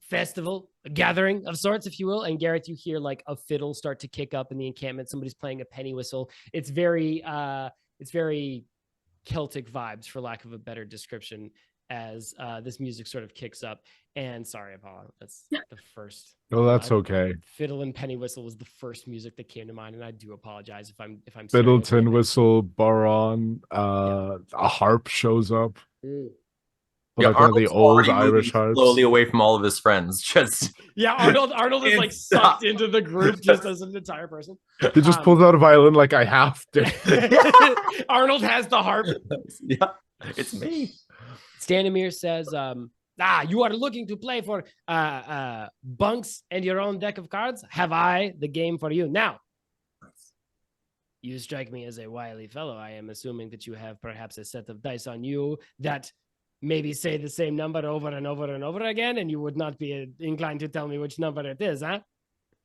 festival, a gathering of sorts, if you will. And Gareth, you hear like a fiddle start to kick up in the encampment. Somebody's playing a penny whistle. It's very Celtic vibes, for lack of a better description, as this music sort of kicks up. And sorry, Apollo, that's the first. Oh, that's okay. Fiddle and penny whistle was the first music that came to mind, and I do apologize if I'm fiddle, tin whistle, baron, a harp shows up. Yeah, like one of the old Irish harps. Slowly away from all of his friends. Just Arnold is like sucked into the group just as an entire person. He just pulls out a violin like I have to. Arnold has the harp. Yeah, it's me. Standemir says, you are looking to play for bunks and your own deck of cards? Have I the game for you? Now, you strike me as a wily fellow. I am assuming that you have perhaps a set of dice on you that maybe say the same number over and over and over again, and you would not be inclined to tell me which number it is, huh?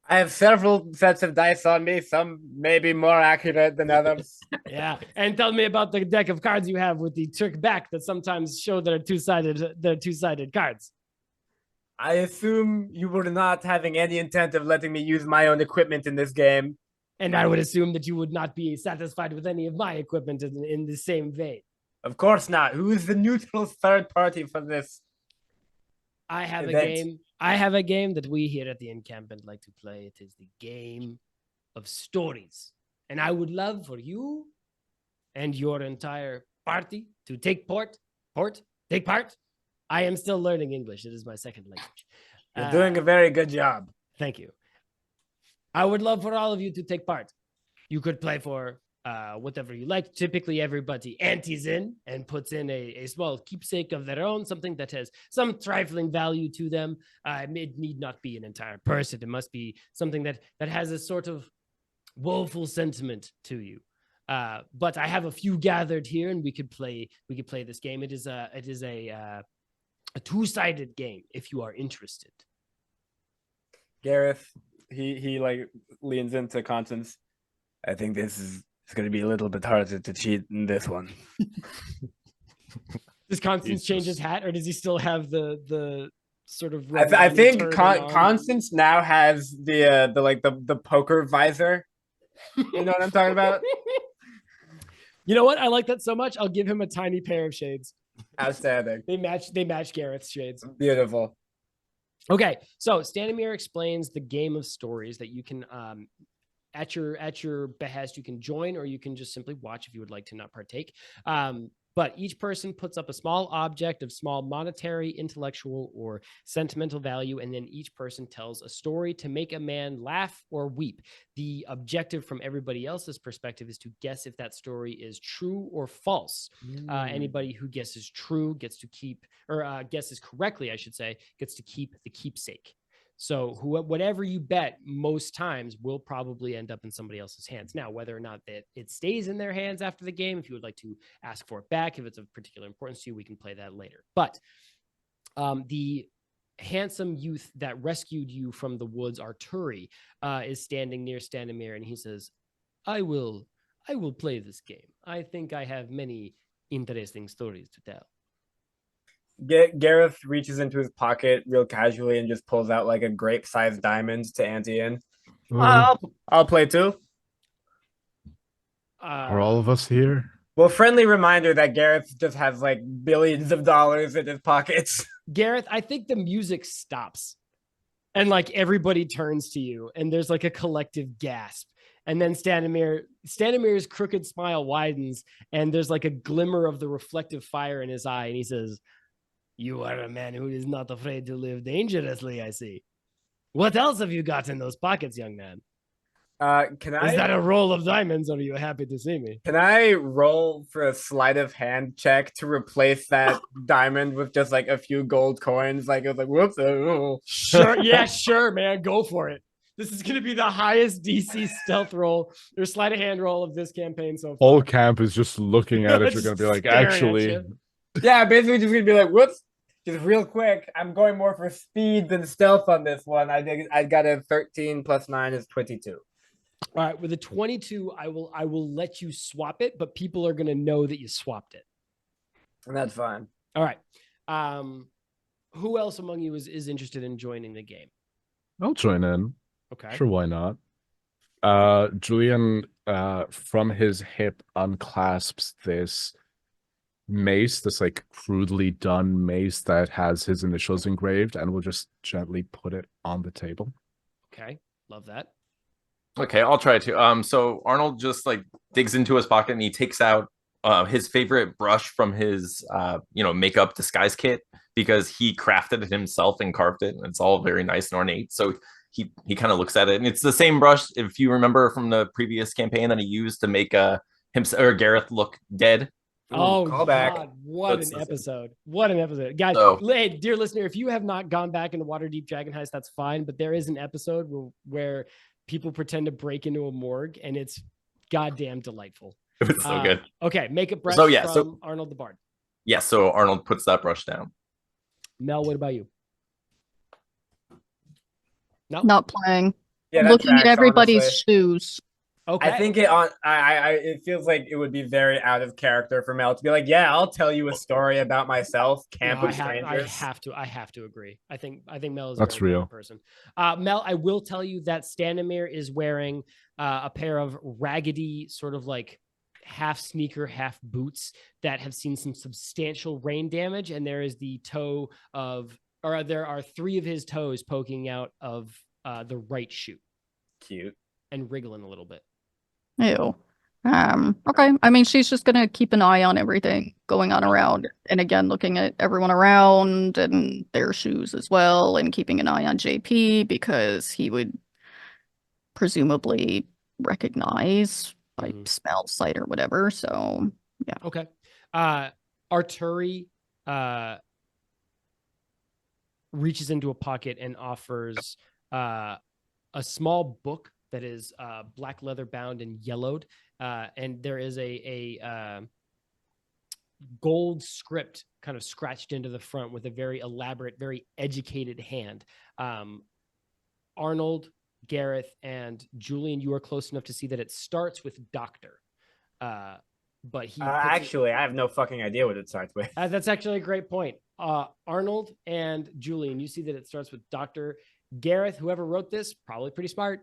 I have several sets of dice on me. Some may be more accurate than others. Yeah, and tell me about the deck of cards you have with the trick back that sometimes show that are two-sided cards. I assume you were not having any intent of letting me use my own equipment in this game. And I would assume that you would not be satisfied with any of my equipment in the same vein. Of course not. Who is the neutral third party for this? I have event? a game. I have a game that we here at the encampment like to play. It is the game of stories. And I would love for you and your entire party to take part. I am still learning English. It is my second language. You're doing a very good job. Thank you. I would love for all of you to take part. You could play for whatever you like. Typically, everybody antes in and puts in a small keepsake of their own, something that has some trifling value to them. It need not be an entire person. It must be something that has a sort of woeful sentiment to you. But I have a few gathered here, and we could play this game. It is a two-sided game if you are interested. Gareth, he like leans into Constance. I think this is going to be a little bit harder to cheat in this one. Does Constance change his hat, or does he still have the sort of? I think Constance now has the poker visor. You know what I'm talking about? You know what? I like that so much. I'll give him a tiny pair of shades. Outstanding. They match Gareth's shades. Beautiful. Okay, so Stanimir explains the game of stories that you can at your behest, you can join, or you can just simply watch if you would like to not partake. But each person puts up a small object of small monetary, intellectual, or sentimental value, and then each person tells a story to make a man laugh or weep. The objective from everybody else's perspective is to guess if that story is true or false. Anybody who guesses true gets to keep, or guesses correctly, I should say, gets to keep the keepsake. So whatever you bet most times will probably end up in somebody else's hands. Now, whether or not that it stays in their hands after the game, if you would like to ask for it back, if it's of particular importance to you, we can play that later. But the handsome youth that rescued you from the woods, Arturi, is standing near Stanimir, and he says, I will play this game. I think I have many interesting stories to tell. Gareth reaches into his pocket real casually and just pulls out like a grape-sized diamond to ante in. I'll play too. Are all of us here? Well, friendly reminder that Gareth just has like billions of dollars in his pockets. Gareth, I think the music stops and like everybody turns to you and there's like a collective gasp. And then Stanimir's crooked smile widens and there's like a glimmer of the reflective fire in his eye. And he says, you are a man who is not afraid to live dangerously, I see. What else have you got in those pockets, young man? Is that a roll of diamonds, or are you happy to see me? Can I roll for a sleight of hand check to replace that diamond with just like a few gold coins? Like it was like, whoops. Oh. Sure, yeah, sure, man. Go for it. This is going to be the highest DC stealth roll or sleight of hand roll of this campaign so far. Whole camp is just looking at it. You're going to be like, actually. Yeah, basically just going to be like, whoops. Just real quick, I'm going more for speed than stealth on this one. I think I got a 13 plus 9 is 22. All right, with a 22, I will let you swap it, but people are going to know that you swapped it. And that's fine. All right. Who else among you is interested in joining the game? I'll join in. Okay. Sure, why not? Julian, from his hip, unclasps this mace, this like crudely done mace that has his initials engraved, and will just gently put it on the table. Okay, love that. Okay, I'll try to. So Arnold just like digs into his pocket and he takes out his favorite brush from his makeup disguise kit, because he crafted it himself and carved it, and it's all very nice and ornate. So he kind of looks at it, and it's the same brush, if you remember from the previous campaign, that he used to make Gareth look dead. Oh, callback. God, what an episode. What an episode. Guys, hey, dear listener, if you have not gone back into Waterdeep Dragon Heist, that's fine, but there is an episode where people pretend to break into a morgue, and it's goddamn delightful. It was so good. Okay, make a brush from Arnold the Bard. Yeah, so Arnold puts that brush down. Mel, what about you? No. Not playing. Yeah, that Looking at tracks, everybody's honestly. shoes. Okay. I think it feels like it would be very out of character for Mel to be like, yeah, I'll tell you a story about myself, camp No, with strangers. I have to agree. I think Mel is a That's very real. real person. Mel, I will tell you that Stanimir is wearing a pair of raggedy, sort of like half sneaker, half boots that have seen some substantial rain damage, and there is the toe of, or there are 3 of his toes poking out of the right shoe Cute. and wriggling a little bit. Ew. Okay. I mean, she's just gonna keep an eye on everything going on around, and again, looking at everyone around and their shoes as well, and keeping an eye on JP because he would presumably recognize by smell, sight, or whatever. So yeah. Okay. Arturi reaches into a pocket and offers a small book that is black leather bound and yellowed. And there is a gold script kind of scratched into the front with a very elaborate, very educated hand. Arnold, Gareth, and Julian, you are close enough to see that it starts with doctor. But he actually, I have no fucking idea what it starts with. that's actually a great point. Arnold and Julian, you see that it starts with Dr. Gareth. Whoever wrote this, probably pretty smart.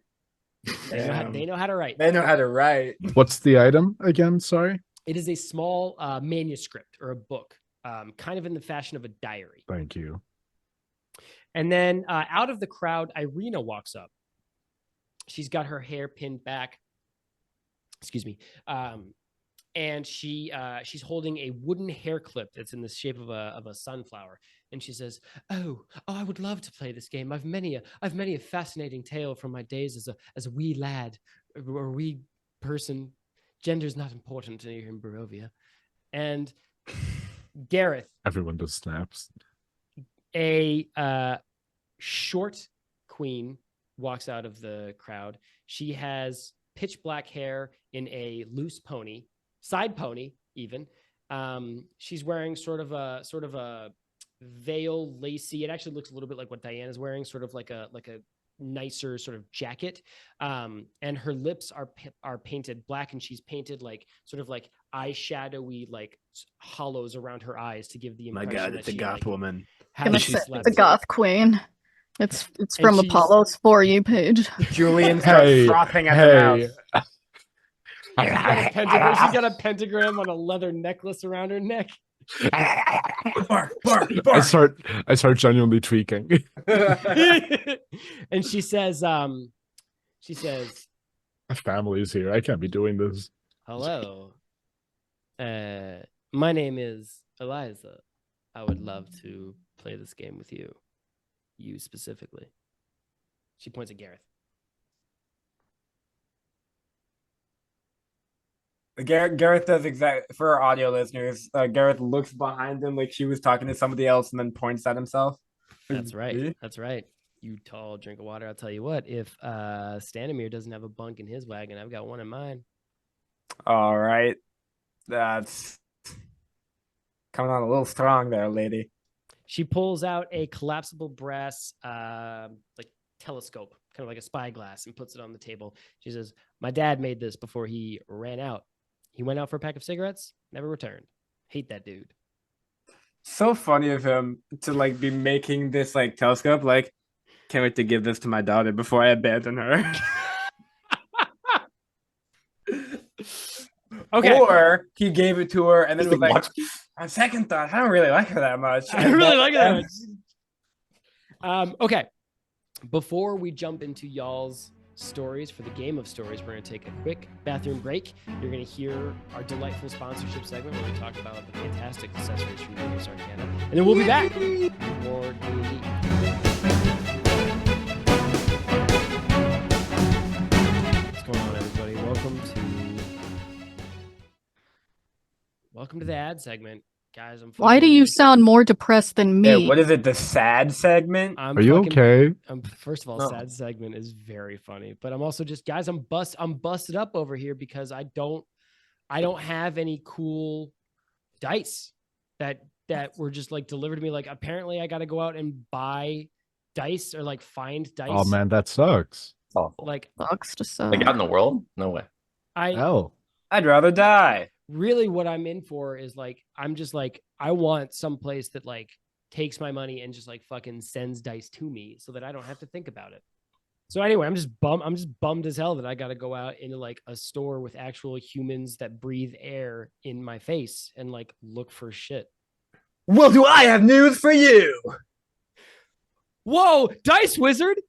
They know how to write. They know how to write. What's the item again? Sorry. It is a small manuscript or a book, kind of in the fashion of a diary. Thank you. And then out of the crowd, Irina walks up. She's got her hair pinned back. Excuse me. And she's holding a wooden hair clip that's in the shape of a sunflower. And she says, "Oh, I would love to play this game. I've many a fascinating tale from my days as a wee lad or a wee person. Gender's not important here in Barovia." And Gareth, Everyone does snaps. a short queen, walks out of the crowd. She has pitch black hair in a loose pony, side pony even. She's wearing sort of a veil, lacy. It actually looks a little bit like what Diana's wearing, sort of like a nicer sort of jacket. And her lips are painted black, and she's painted like sort of like eyeshadowy like hollows around her eyes to give the My impression God, it's that a she, goth like, woman. Gonna has say slept. the goth queen. It's from she's- Apollo's For You page. Julian starts Hey, frothing at the mouth. She's got a pentagram on a leather necklace around her neck. Bark, bark, I bark. start genuinely tweaking. And she says, My family's here. I can't be doing this. "Hello, my name is Eliza. I would love to play this game with you. You specifically." She points at Gareth. Gareth does exact for our audio listeners. Gareth looks behind him like she was talking to somebody else, and then points at himself. That's right. That's right. You tall drink of water. I'll tell you what. If Stanimir doesn't have a bunk in his wagon, I've got one in mine. All right, that's coming on a little strong there, lady. She pulls out a collapsible brass like telescope, kind of like a spyglass, and puts it on the table. She says, "My dad made this before he ran out. He went out for a pack of cigarettes, never returned. Hate that dude." So funny of him to like be making this like telescope. Like, can't wait to give this to my daughter before I abandon her. Okay. Or he gave it to her and then Just was like, watch- on second thought, I don't really like her that much. I really like that. Okay. Before we jump into y'all's stories for the game of stories, we're going to take a quick bathroom break. You're going to hear our delightful sponsorship segment where we talk about the fantastic accessories from Vegas Arcana. And then we'll be back with more D&D. What's going on, everybody? Welcome to the ad segment. Guys, Why do you sound more depressed than me? Yeah, what is it? The sad segment? I'm Are you fucking- okay? First of all, No. sad segment is very funny, but I'm also just, guys, I'm busted up over here because I don't have any cool dice that were just like delivered to me. Like apparently I got to go out and buy dice or like find dice. Oh man, that sucks. It's awful. Like Sucks to suck. Like out in the world? No way. Hell. I'd rather die. Really what I'm in for is like, I'm just like, I want some place that like takes my money and just like fucking sends dice to me so that I don't have to think about it. So anyway, I'm just bummed as hell that I got to go out into like a store with actual humans that breathe air in my face and like look for shit. Well, do I have news for you? Whoa, Dice Wizard!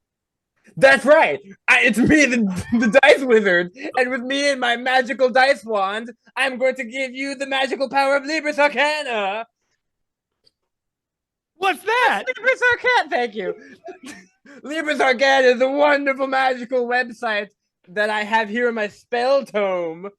That's right. It's me, the Dice Wizard. And with me and my magical dice wand, I'm going to give you the magical power of Libris Arcana. What's that? Libris Arcana, thank you. Libris Arcana is a wonderful magical website that I have here in my spell tome.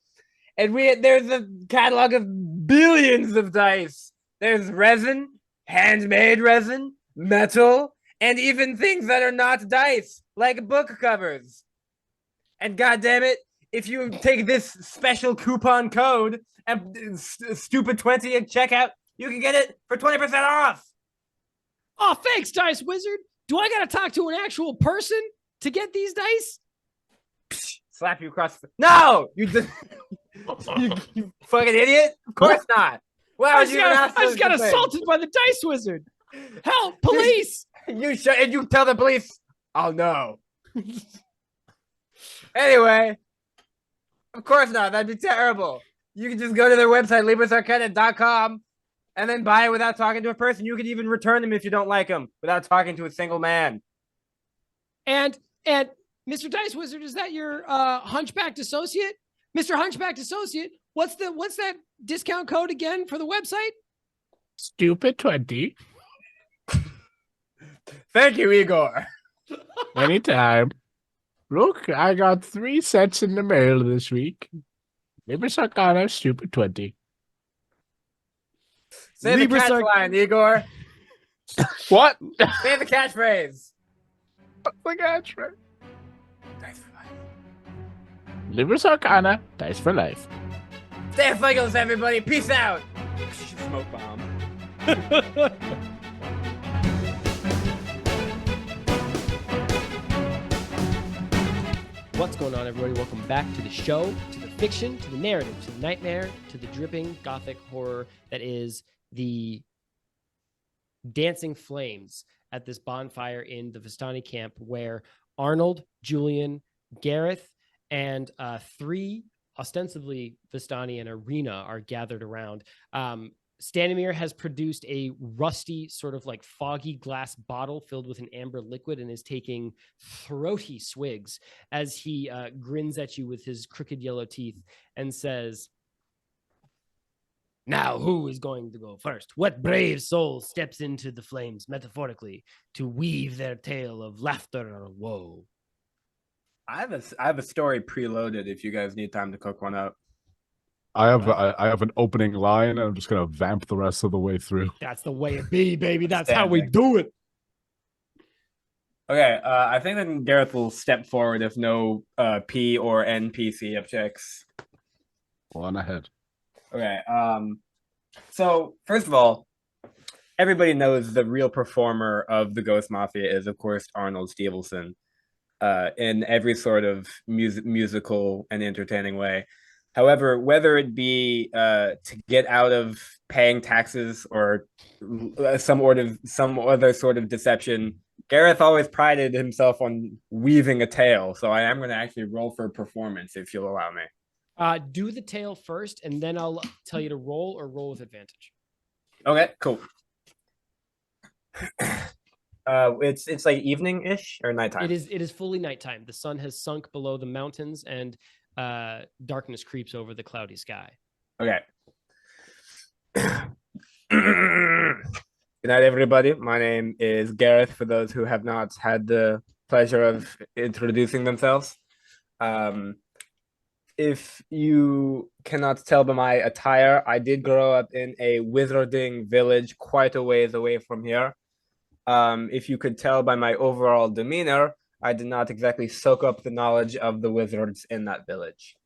And there's a catalog of billions of dice. There's resin, handmade resin, metal, and even things that are not dice, like book covers. And goddammit, if you take this special coupon code, stupid20 at checkout, you can get it for 20% off. Oh, thanks, Dice Wizard. Do I gotta talk to an actual person to get these dice? Slap you across the... No! You fucking idiot? Of course not. Why would you I just got assaulted by the Dice Wizard. Help, police! And you tell the police, I'll know. Anyway, of course not. That'd be terrible. You can just go to their website, LibrisArcana.com, and then buy it without talking to a person. You can even return them if you don't like them without talking to a single man. And Mr. Dice Wizard, is that your hunchbacked associate? Mr. Hunchbacked Associate, what's that discount code again for the website? Stupid20. Thank you, Igor. Anytime. Look, I got 3 sets in the mail this week. Libris Arcana, Stupid20. Say the catchline, Igor. What? Say the catchphrase. What's the catchphrase? Dice for life. Libris Arcana, Dice for life. Stay fuggles, everybody. Peace out. Smoke bomb. What's going on, everybody? Welcome back to the show, to the fiction, to the narrative, to the nightmare, to the dripping gothic horror that is the dancing flames at this bonfire in the Vistani camp where Arnold, Julian, Gareth, and 3 ostensibly Vistani and Arena are gathered around. Stanimir has produced a rusty, sort of like foggy glass bottle filled with an amber liquid and is taking throaty swigs as he grins at you with his crooked yellow teeth and says, "Now, who is going to go first? What brave soul steps into the flames, metaphorically, to weave their tale of laughter or woe?" I have a story preloaded if you guys need time to cook one up. I have an opening line, and I'm just gonna vamp the rest of the way through. That's the way it be, baby. That's how we do it. Okay, I think then Gareth will step forward if no P or NPC objects. On ahead. Okay, so first of all, everybody knows the real performer of the Ghost Mafia is, of course, Arnold Stevenson, in every sort of musical and entertaining way. However, whether it be to get out of paying taxes or some other sort of deception, Gareth always prided himself on weaving a tale. So I am going to actually roll for performance, if you'll allow me. Do the tale first, and then I'll tell you to roll or roll with advantage. Okay, cool. It's like evening-ish or nighttime. It is fully nighttime. The sun has sunk below the mountains, and darkness creeps over the cloudy sky. Okay. Good night, everybody. My name is Gareth, for those who have not had the pleasure of introducing themselves. If you cannot tell by my attire, I did grow up in a wizarding village quite a ways away from here. If you could tell by my overall demeanor, I did not exactly soak up the knowledge of the wizards in that village.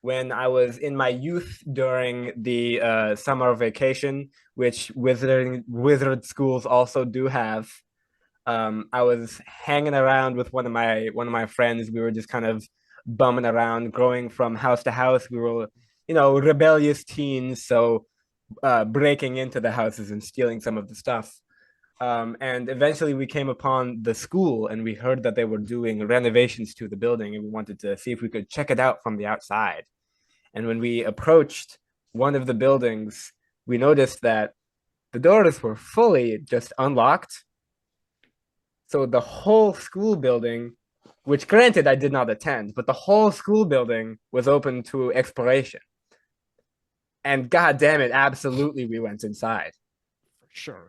when I was in my youth during the summer vacation, which wizard schools also do have. I was hanging around with one of my friends. We were just kind of bumming around, going from house to house. We were, rebellious teens, so breaking into the houses and stealing some of the stuff. And eventually we came upon the school and we heard that they were doing renovations to the building, and we wanted to see if we could check it out from the outside. And when we approached one of the buildings, we noticed that the doors were fully just unlocked. So the whole school building, which granted I did not attend, but the whole school building was open to exploration. And god damn it, absolutely we went inside. For sure.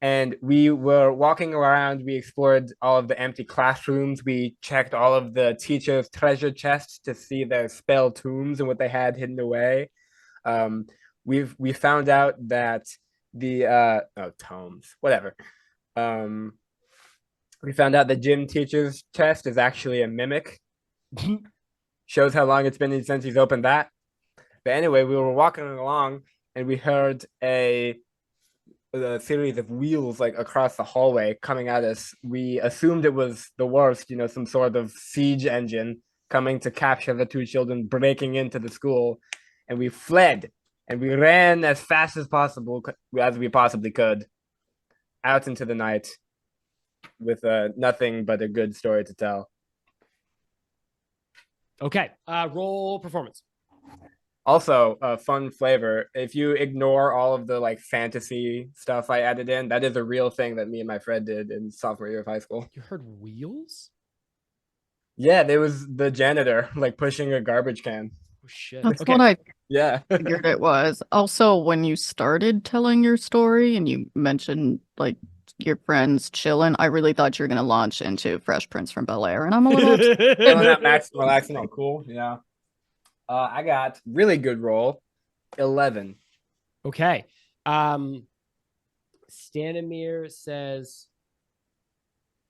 And we were walking around. We explored all of the empty classrooms. We checked all of the teachers' treasure chests to see their spell tombs and what they had hidden away. We found out that the tomes, whatever. We found out the gym teacher's chest is actually a mimic. Shows how long it's been since he's opened that. But anyway, we were walking along and we heard a series of wheels like across the hallway coming at us. We assumed it was the worst, some sort of siege engine coming to capture the two children, breaking into the school. And we fled and we ran as fast as possible, as we possibly could, out into the night with nothing but a good story to tell. Okay. Roll performance. Also, a fun flavor. If you ignore all of the like fantasy stuff I added in, that is a real thing that me and my friend did in sophomore year of high school. You heard wheels? Yeah, there was the janitor like pushing a garbage can. Oh shit. That's Okay. what I Yeah. figured it was. Also, when you started telling your story and you mentioned like your friends chilling, I really thought you were going to launch into Fresh Prince from Bel-Air, and I'm a little Chilling out, Max, relaxing, all cool. Yeah. I got really good roll, 11. Okay. Stanimir says,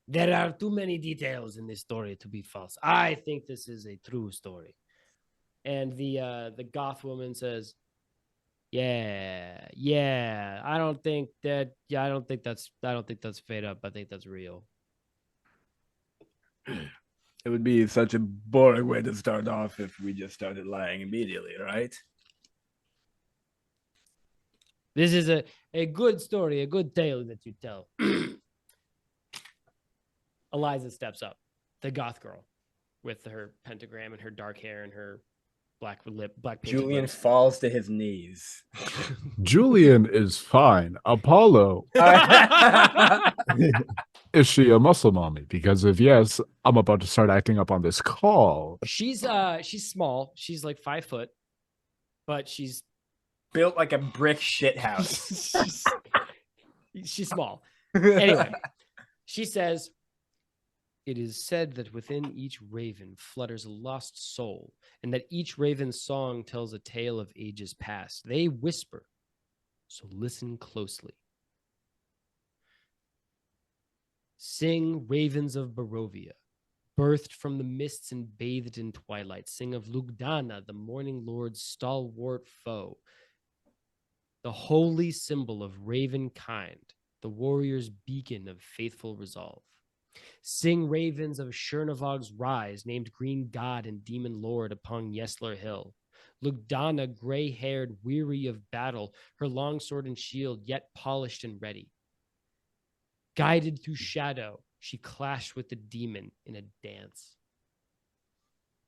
there are too many details in this story to be false. I think this is a true story. And the goth woman says, yeah. I don't think that's made up. I think that's real. It would be such a boring way to start off if we just started lying immediately, right? This is a good story, a good tale that you tell. Eliza steps up, the goth girl, with her pentagram and her dark hair and her black painted Julian lips. falls to his knees. Julian is fine. Apollo, is she a muscle mommy? Because if yes, I'm about to start acting up on this call. She's small. She's like 5 foot, but she's Built like a brick shit house. she's small. Anyway, she says, it is said that within each raven flutters a lost soul, and that each raven's song tells a tale of ages past. They whisper, so listen closely. Sing, ravens of Barovia, birthed from the mists and bathed in twilight. Sing of Lugdana, the morning lord's stalwart foe, the holy symbol of raven kind, the warrior's beacon of faithful resolve. Sing, ravens of Chernavog's rise, named Green God and Demon Lord upon Yesler Hill. Lugdana, gray-haired, weary of battle, her longsword and shield yet polished and ready. Guided through shadow, she clashed with the demon in a dance.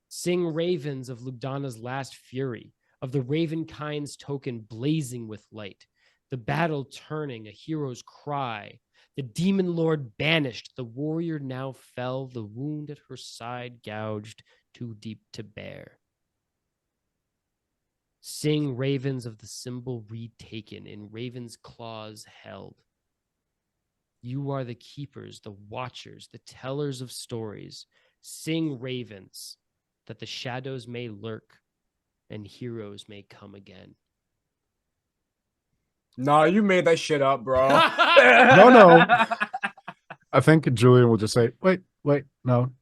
Sing, ravens of Lugdana's last fury, of the ravenkind's token blazing with light, the battle turning, a hero's cry. The demon lord banished, the warrior now fell, the wound at her side gouged, too deep to bear. Sing, ravens of the symbol retaken, in raven's claws held. You are the keepers, the watchers, the tellers of stories. Sing, ravens, that the shadows may lurk and heroes may come again. Nah, you made that shit up, bro. No. I think Julian will just say, wait, no,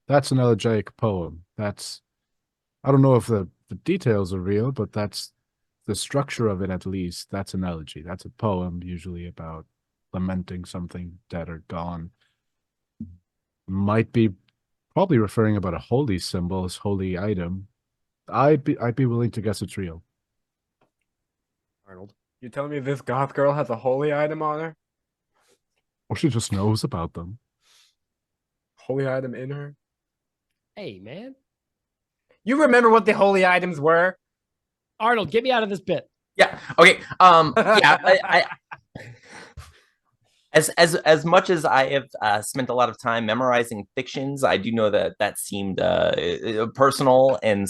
that's an elegiac poem. I don't know if the the details are real, but that's the structure of it, at least. That's an elegy. That's a poem, usually about lamenting something dead or gone. Might be probably referring about a holy symbol, this holy item. I'd be willing to guess it's real. Arnold. You telling me this goth girl has a holy item on her? Or she just knows about them. Holy item in her? Hey, man. You remember what the holy items were? Arnold, get me out of this bit. Yeah. Okay. Yeah. As much as I have spent a lot of time memorizing fictions, I do know that seemed personal and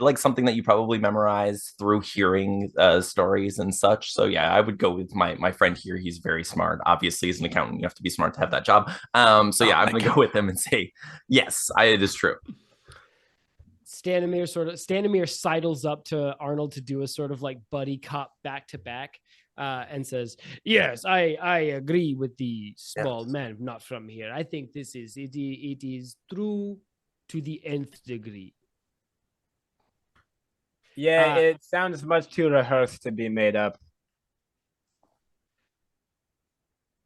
like something that you probably memorize through hearing stories and such. So yeah, I would go with my friend here. He's very smart. Obviously, as an accountant, you have to be smart to have that job. So yeah, I'm gonna go with him and say yes, it is true. Stanimir sidles up to Arnold to do a sort of like buddy cop back to back. And says, yes, I agree with the small man not from here. I think it is true to the nth degree. Yeah, it sounds much too rehearsed to be made up.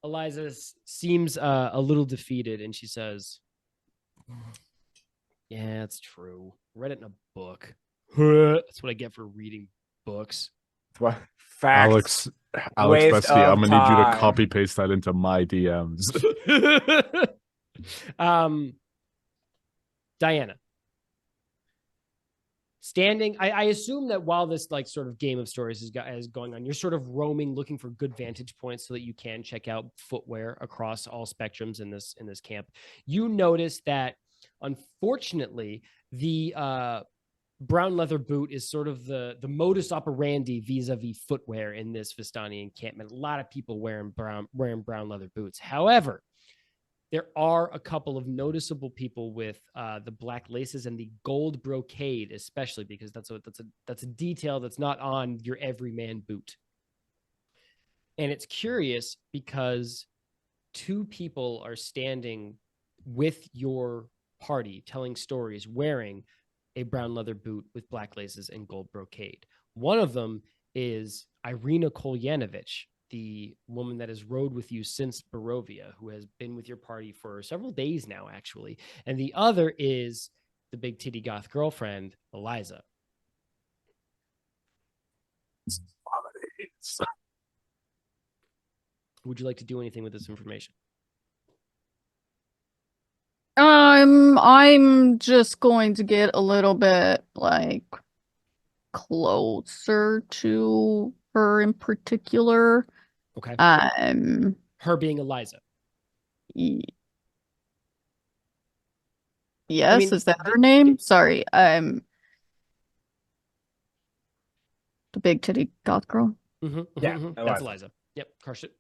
Eliza seems a little defeated, and she says, yeah, it's true. Read it in a book. That's what I get for reading books. What? Facts. Alex Bestie, I'm gonna need you to copy paste that into my DMs. Dianna, standing. I assume that while this like sort of game of stories is going on, you're sort of roaming, looking for good vantage points so that you can check out footwear across all spectrums in this camp. You notice that, unfortunately, the brown leather boot is sort of the modus operandi vis-a-vis footwear in this Vistani encampment. A lot of people wearing brown leather boots. However, there are a couple of noticeable people with the black laces and the gold brocade, especially because that's a detail that's not on your everyman boot. And it's curious because two people are standing with your party telling stories wearing a brown leather boot with black laces and gold brocade. One of them is Irina Kolyanovich, the woman that has rode with you since Barovia, who has been with your party for several days now, actually. And the other is the big titty goth girlfriend, Eliza. Would you like to do anything with this information? I'm just going to get a little bit like closer to her in particular. Okay. Her being Eliza. Yes, I mean, is that her name? Sorry. The big titty goth girl. Yeah, That's Eliza. Yep, crush it.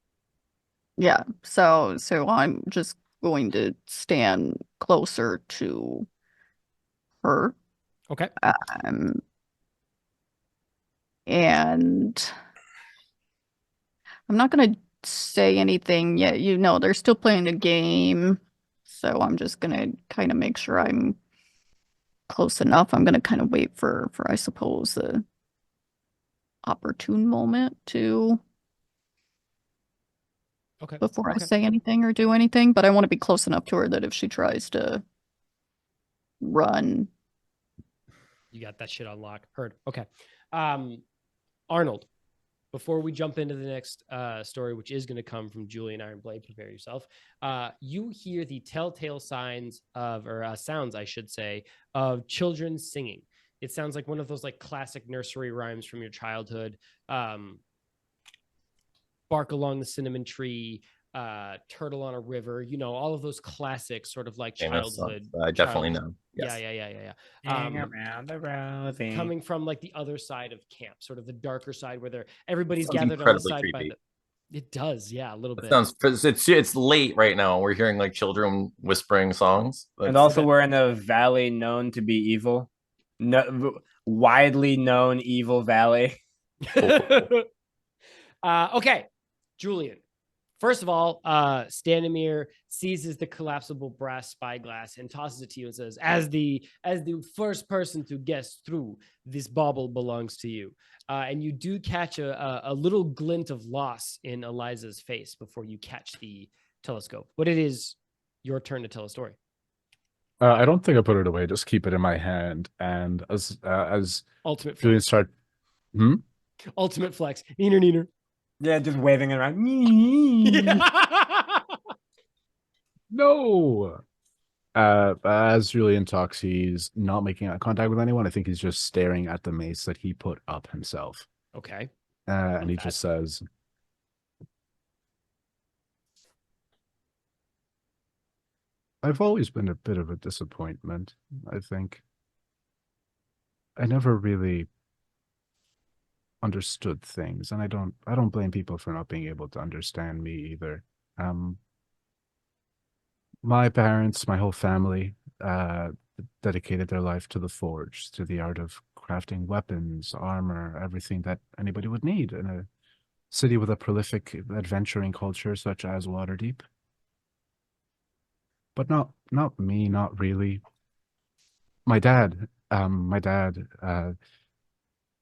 Yeah. So I'm just going to stand closer to her. Okay. And I'm not going to say anything yet. You know, they're still playing the game. So I'm just going to kind of make sure I'm close enough. I'm going to kind of wait for I suppose, the opportune moment to before I say anything or do anything, but I want to be close enough to her that if she tries to run. You got that shit on lock. Heard. Okay. Arnold, before we jump into the next story, which is going to come from Julian Ironblade, prepare yourself. You hear the telltale signs of, or sounds, I should say, of children singing. It sounds like one of those like classic nursery rhymes from your childhood. Bark along the cinnamon tree, turtle on a river, you know, all of those classic sort of like childhood. I definitely know. Yes. Yeah. Around the rosy. Coming from like the other side of camp, sort of the darker side where everybody's Sounds gathered on the side. creepy. It does, yeah, a little bit. It's late right now. We're hearing like children whispering songs. And also we're in a valley known to be evil. No, widely known evil valley. Okay, Julian, First of all, Stanimir seizes the collapsible brass spyglass and tosses it to you and says, as the first person to guess through, this bauble belongs to you. And you do catch a little glint of loss in Eliza's face before you catch the telescope. But it is your turn to tell a story. I don't think I put it away. Just keep it in my hand. And as Ultimate Julian flex. start, Ultimate flex. Neener. Yeah, just waving it around. no. As Julian talks, he's not making eye contact with anyone. I think he's just staring at the mace that he put up himself. Okay. And he just says, I've always been a bit of a disappointment, I think. I never really understood things, and I don't blame people for not being able to understand me either. My parents, my whole family, dedicated their life to the forge, to the art of crafting weapons, armor, everything that anybody would need in a city with a prolific adventuring culture such as Waterdeep. But not me, not really. My dad,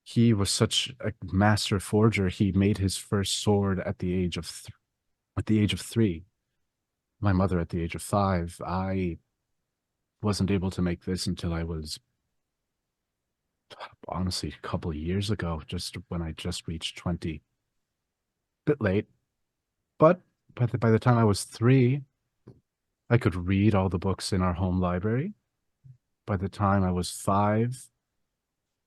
he was such a master forger. He made his first sword at the age of 3. My mother at the age of 5. I wasn't able to make this until I was, honestly, a couple of years ago, just when I just reached 20. Bit late, but by the time I was 3, I could read all the books in our home library. By the time I was 5,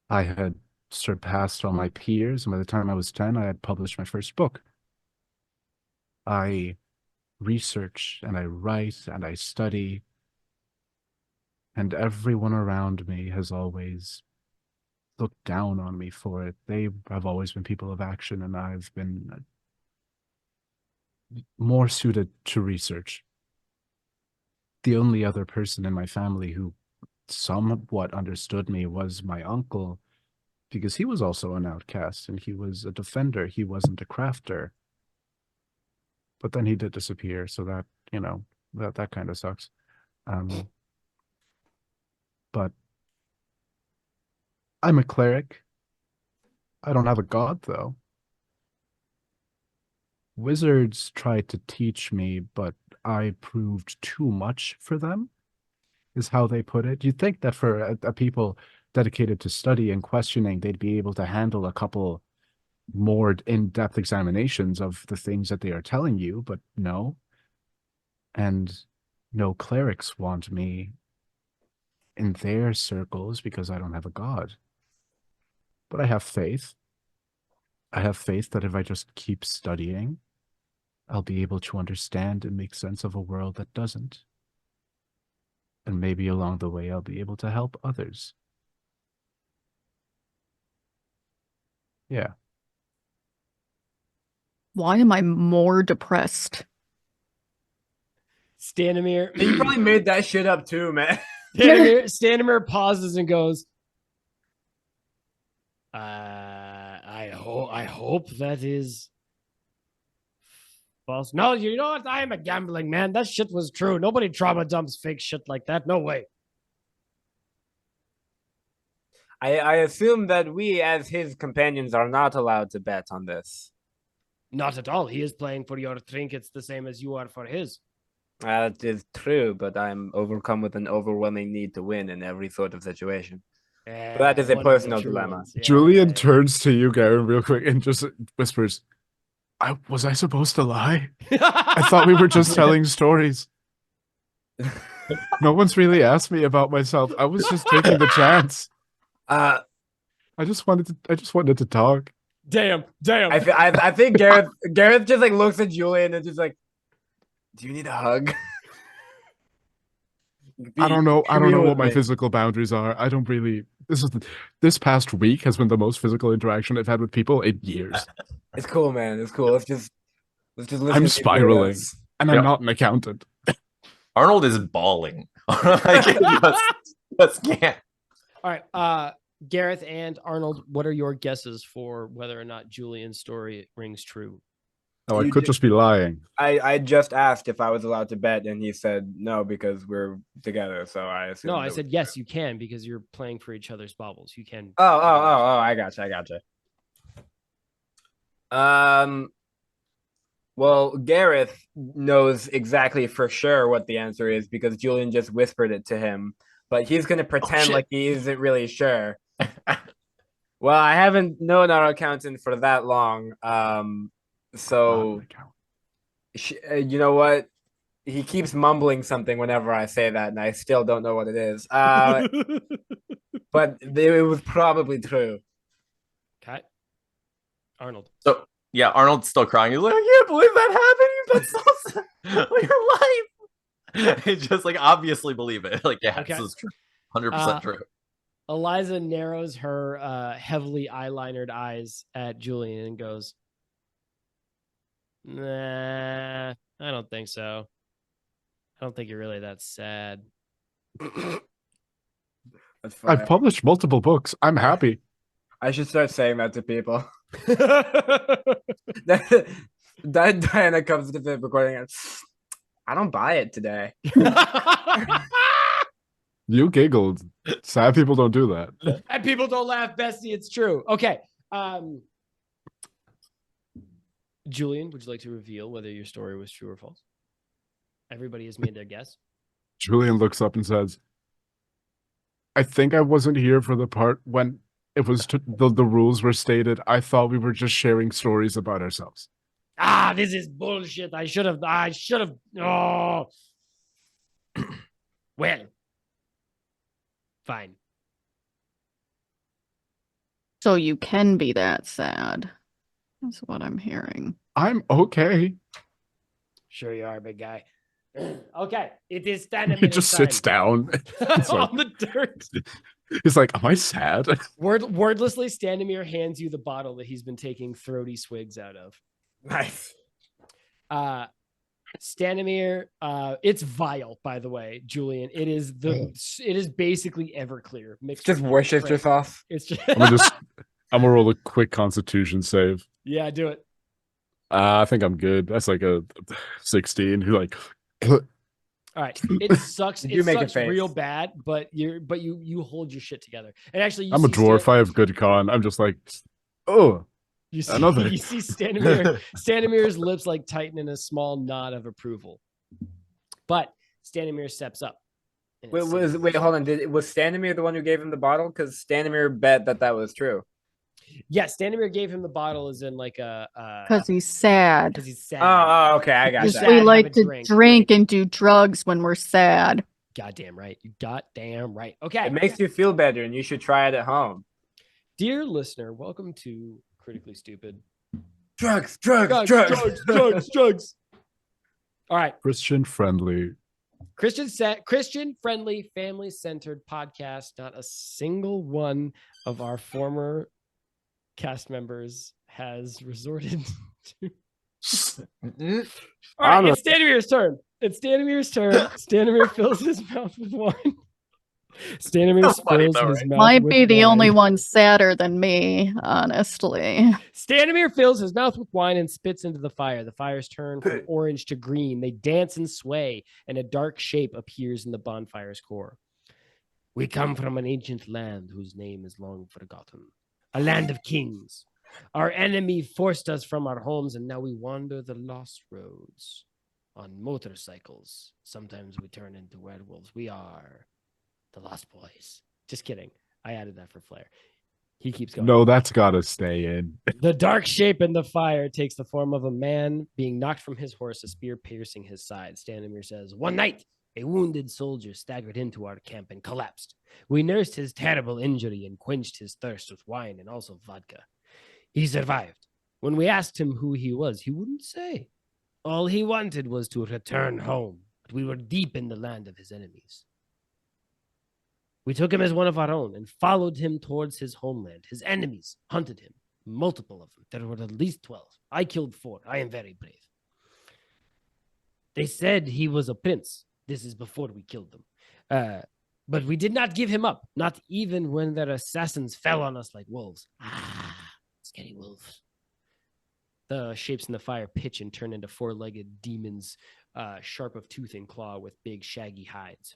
I had surpassed all my peers, and by the time I was 10, I had published my first book. I research and I write and I study, and everyone around me has always looked down on me for it. They have always been people of action, and I've been more suited to research. The only other person in my family who somewhat understood me was my uncle, because he was also an outcast and he was a defender. He wasn't a crafter. But then he did disappear, so that, that kind of sucks. But I'm a cleric. I don't have a god, though. Wizards tried to teach me, but I proved too much for them, is how they put it. You'd think that for a people dedicated to study and questioning, they'd be able to handle a couple more in-depth examinations of the things that they are telling you, but no. And no clerics want me in their circles because I don't have a god. But I have faith. I have faith that if I just keep studying, I'll be able to understand and make sense of a world that doesn't. And maybe along the way, I'll be able to help others. Yeah. Why am I more depressed? Stanimir. You probably made that shit up too, man. Stanimir pauses and goes, I hope that is false. No, you know what? I am a gambling man. That shit was true. Nobody trauma dumps fake shit like that. No way. I assume that we, as his companions, are not allowed to bet on this. Not at all. He is playing for your trinkets the same as you are for his. That is true, but I'm overcome with an overwhelming need to win in every sort of situation. But that is a personal dilemma. Julian turns to you, Garion, real quick, and just whispers, was I supposed to lie? I thought we were just telling stories. No one's really asked me about myself. I was just taking the chance. I just wanted to talk. Damn. I think Gareth just like looks at Julian and just like, do you need a hug? I don't know what my physical boundaries are. I don't really. This past week has been the most physical interaction I've had with people in years. It's cool, man. It's cool. Let's just listen. I'm spiraling, and I'm not an accountant. Arnold is bawling. Just can't. All right, Gareth and Arnold, what are your guesses for whether or not Julian's story rings true? Oh, I You could ju- just be lying. I just asked if I was allowed to bet, and he said no because we're together. So I assumed. No, I said yes, you can because you're playing for each other's baubles. You can. Oh! I gotcha. Well, Gareth knows exactly for sure what the answer is because Julian just whispered it to him, but he's gonna pretend like he isn't really sure. Well, I haven't known our accountant for that long. So you know what? He keeps mumbling something whenever I say that, and I still don't know what it is. But it was probably true. Okay. Arnold. So yeah, Arnold's still crying. He's like, I can't believe that happened. You've been so sad all your life. He just like obviously believe it. Like, yeah, Okay. this is true. 100% true. Eliza narrows her heavily eyelinered eyes at Julian and goes, nah, I don't think so. I don't think you're really that sad. That's fine. I've published multiple books. I'm happy. I should start saying that to people. That Diana comes to the recording and I don't buy it today. You giggled. Sad people don't do that. And people don't laugh, Bestie. It's true. Okay. Julian, would you like to reveal whether your story was true or false? Everybody has made their guess. Julian looks up and says, I think I wasn't here for the part when it was the rules were stated. I thought we were just sharing stories about ourselves. This is bullshit. I should have. Oh. Well, fine. So you can be that sad. That's what I'm hearing. I'm okay. Sure you are, big guy. Okay, it is Stanimir. He just sits down. On the dirt. He's like, am I sad? Wordlessly, Stanimir hands you the bottle that he's been taking throaty swigs out of. Nice. Stanimir, it's vile, by the way, Julian. It is basically Everclear mixed. Just Worcestershire sauce. It's just. I'm gonna roll a quick Constitution save. Yeah, do it. I think I'm good. That's like a 16. Who like? All right, it sucks. You It make a sucks face. real bad, but you hold your shit together. And actually, I'm a dwarf. I have good con. I'm just like, oh. You see, Another. you see Stanimir's lips like tighten in a small nod of approval. But Stanimir steps up. Wait, hold on. Was Stanimir the one who gave him the bottle? Because Stanimir bet that was true. Yeah, Stanimir gave him the bottle as in like a Because he's sad. because he's sad. Oh, okay. I got Because that. we Have like a to drink and do drugs when we're sad. Goddamn right. You goddamn right. Okay. It makes you feel better, and you should try it at home. Dear listener, welcome to Critically Stupid. Drugs. Drugs. All right. Christian friendly. Christian friendly, family centered podcast. Not a single one of our former cast members has resorted to. All right, it's Stanimir's turn. Stanimir fills his mouth with wine. Stanimir fills his mouth Might with be the wine. only one sadder than me, honestly. Stanimir fills his mouth with wine and spits into the fire. The fires turn from orange to green. They dance and sway, and a dark shape appears in the bonfire's core. We come from an ancient land whose name is long forgotten, a land of kings. Our enemy forced us from our homes, and now we wander the lost roads on motorcycles. Sometimes we turn into werewolves. We are the Lost Boys. Just kidding. I added that for flair. He keeps going. No, that's gotta stay in. The dark shape in the fire takes the form of a man being knocked from his horse, a spear piercing his side. Stanimir says, one night, a wounded soldier staggered into our camp and collapsed. We nursed his terrible injury and quenched his thirst with wine and also vodka. He survived. When we asked him who he was, he wouldn't say. All he wanted was to return home, but we were deep in the land of his enemies. We took him as one of our own and followed him towards his homeland. His enemies hunted him, multiple of them. There were at least 12. I killed 4. I am very brave. They said he was a prince. This is before we killed them. But we did not give him up, not even when their assassins fell on us like wolves. Scary wolves. The shapes in the fire pitch and turn into four-legged demons, sharp of tooth and claw with big shaggy hides.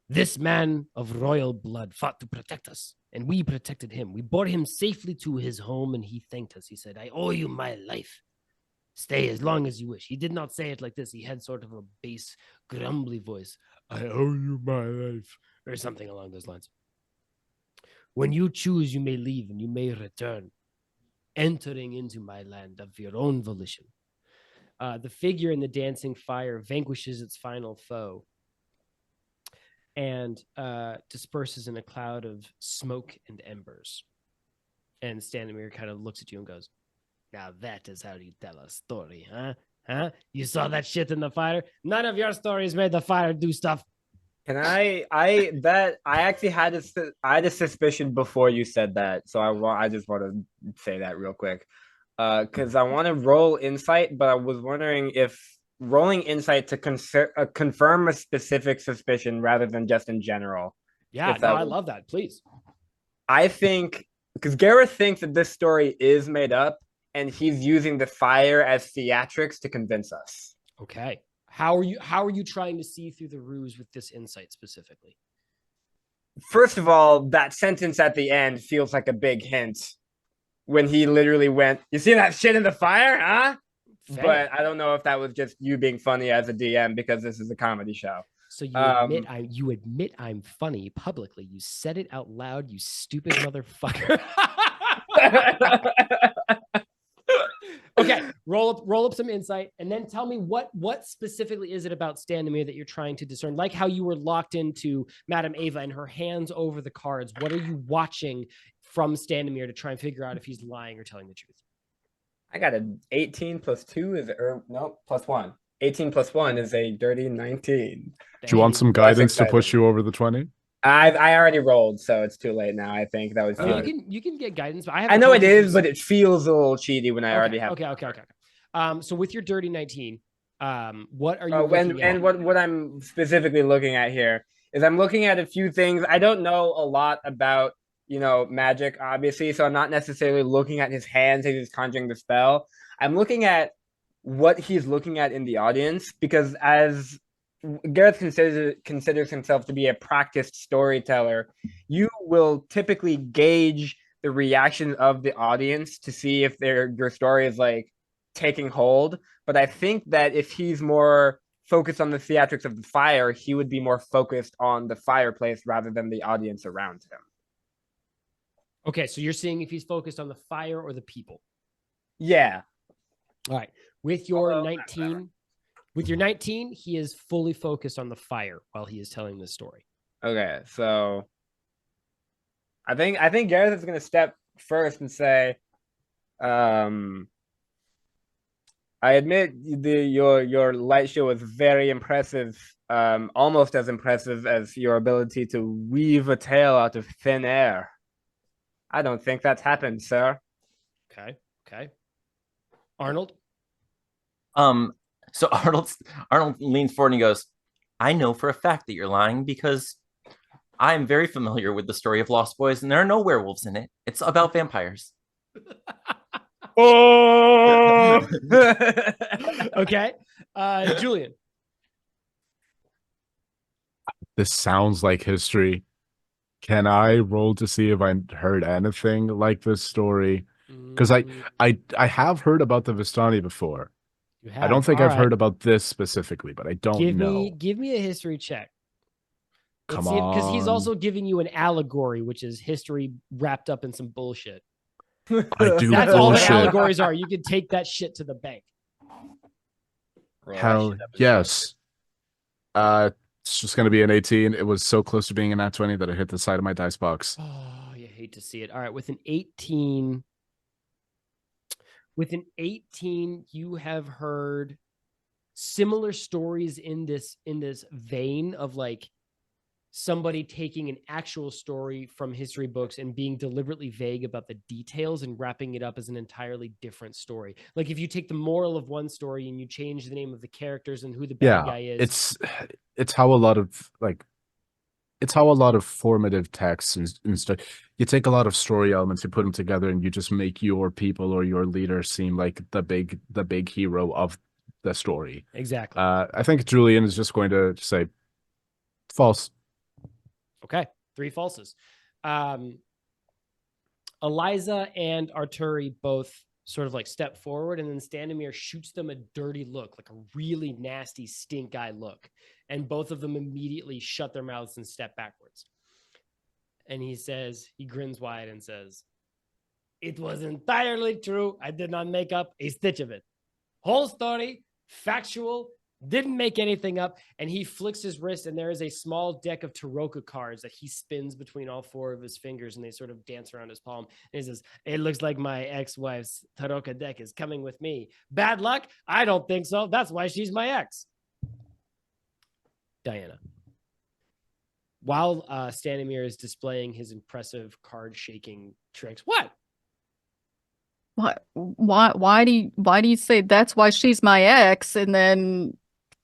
This man of royal blood fought to protect us, and we protected him. We bore him safely to his home, and he thanked us. He said, I owe you my life. Stay as long as you wish. He did not say it like this. He had sort of a bass, grumbly voice. I owe you my life, or something along those lines. When you choose, you may leave and you may return, entering into my land of your own volition. The figure in the dancing fire vanquishes its final foe and disperses in a cloud of smoke and embers. And Stanimir kind of looks at you and goes, now that is how you tell a story, huh? Huh? You saw that shit in the fire? None of your stories made the fire do stuff. Can I actually had a suspicion before you said that, so I just want to say that real quick, because I want to roll insight, but I was wondering if rolling insight to confirm a specific suspicion rather than just in general. Yeah, no, I love that. Please. I think because Gareth thinks that this story is made up, and he's using the fire as theatrics to convince us. Okay. How are you trying to see through the ruse with this insight specifically? First of all, that sentence at the end feels like a big hint when he literally went, you see that shit in the fire, huh? Fair. But I don't know if that was just you being funny as a DM because this is a comedy show. So you admit I'm funny publicly. You said it out loud, you stupid motherfucker. Okay, roll up some insight, and then tell me what specifically is it about Stanimir that you're trying to discern? Like how you were locked into Madame Ava and her hands over the cards. What are you watching from Stanimir to try and figure out if he's lying or telling the truth? I got an 18 plus 2 is plus 1. 18 plus 1 is a dirty 19. Do you want some guidance to push you over the 20? I already rolled, so it's too late now. I think that was. You can get guidance, but I know it is, but it feels a little cheaty when I already have. Okay. So with your dirty 19, what are you? looking at? And what I'm specifically looking at here is I'm looking at a few things. I don't know a lot about magic, obviously, so I'm not necessarily looking at his hands as he's conjuring the spell. I'm looking at what he's looking at in the audience, because as Gareth considers himself to be a practiced storyteller, you will typically gauge the reaction of the audience to see if your story is like taking hold. But I think that if he's more focused on the theatrics of the fire, he would be more focused on the fireplace rather than the audience around him. Okay, so you're seeing if he's focused on the fire or the people. Yeah. All right. With your 19, he is fully focused on the fire while he is telling this story. Okay, so I think Gareth is going to step first and say, I admit your light show was very impressive, almost as impressive as your ability to weave a tale out of thin air. I don't think that's happened, sir. Okay. Arnold? So Arnold leans forward and he goes, I know for a fact that you're lying because I'm very familiar with the story of Lost Boys, and there are no werewolves in it. It's about vampires. Oh! Okay. Julian. This sounds like history. Can I roll to see if I heard anything like this story? Because I have heard about the Vistani before. I don't think I've heard about this specifically, but I don't know. Give me a history check. Come on. Because he's also giving you an allegory, which is history wrapped up in some bullshit. I do That's bullshit. all that allegories are. You can take that shit to the bank. Hell yes. It's just going to be an 18. It was so close to being a nat 20 that I hit the side of my dice box. Oh, you hate to see it. All right, with an 18, you have heard similar stories in this vein of like somebody taking an actual story from history books and being deliberately vague about the details and wrapping it up as an entirely different story. Like if you take the moral of one story and you change the name of the characters and who the bad guy is. It's how a lot of like it's how a lot of formative texts and stuff. You take a lot of story elements, you put them together, and you just make your people or your leader seem like the big hero of the story. Exactly. I think Julian is just going to say false. Okay, 3 falses. Eliza and Arturi both sort of like step forward, and then Standomir shoots them a dirty look, like a really nasty stink eye look. And both of them immediately shut their mouths and step backwards. And he grins wide and says, "It was entirely true. I did not make up a stitch of it. Whole story, factual, didn't make anything up." And he flicks his wrist, and there is a small deck of tarokka cards that he spins between all 4 of his fingers, and they sort of dance around his palm. And he says, "It looks like my ex-wife's tarokka deck is coming with me. Bad luck? I don't think so. That's why she's my ex." Dianna. While Standomir is displaying his impressive card-shaking tricks, what? Why do you say that's why she's my ex and then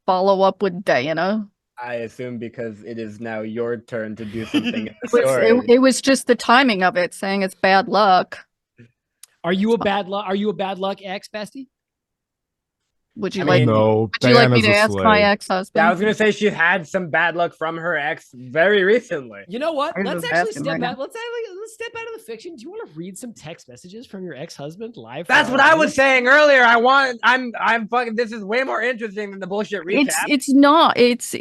follow up with Diana? I assume because it is now your turn to do something in the It story. it was just the timing of it, saying it's bad luck. Are you a bad luck ex, Bestie? Would you I like mean, No, would you like me Diana's to a ask my slave. ex-husband? Yeah, I was gonna say she had some bad luck from her ex very recently. You know what? I'm Let's just actually asking step right now. out. Let's step out of the fiction. Do you want to read some text messages from your ex-husband live? for That's our what I was audience? saying earlier. I'm fucking. This is way more interesting than the bullshit recap. It's not. It's he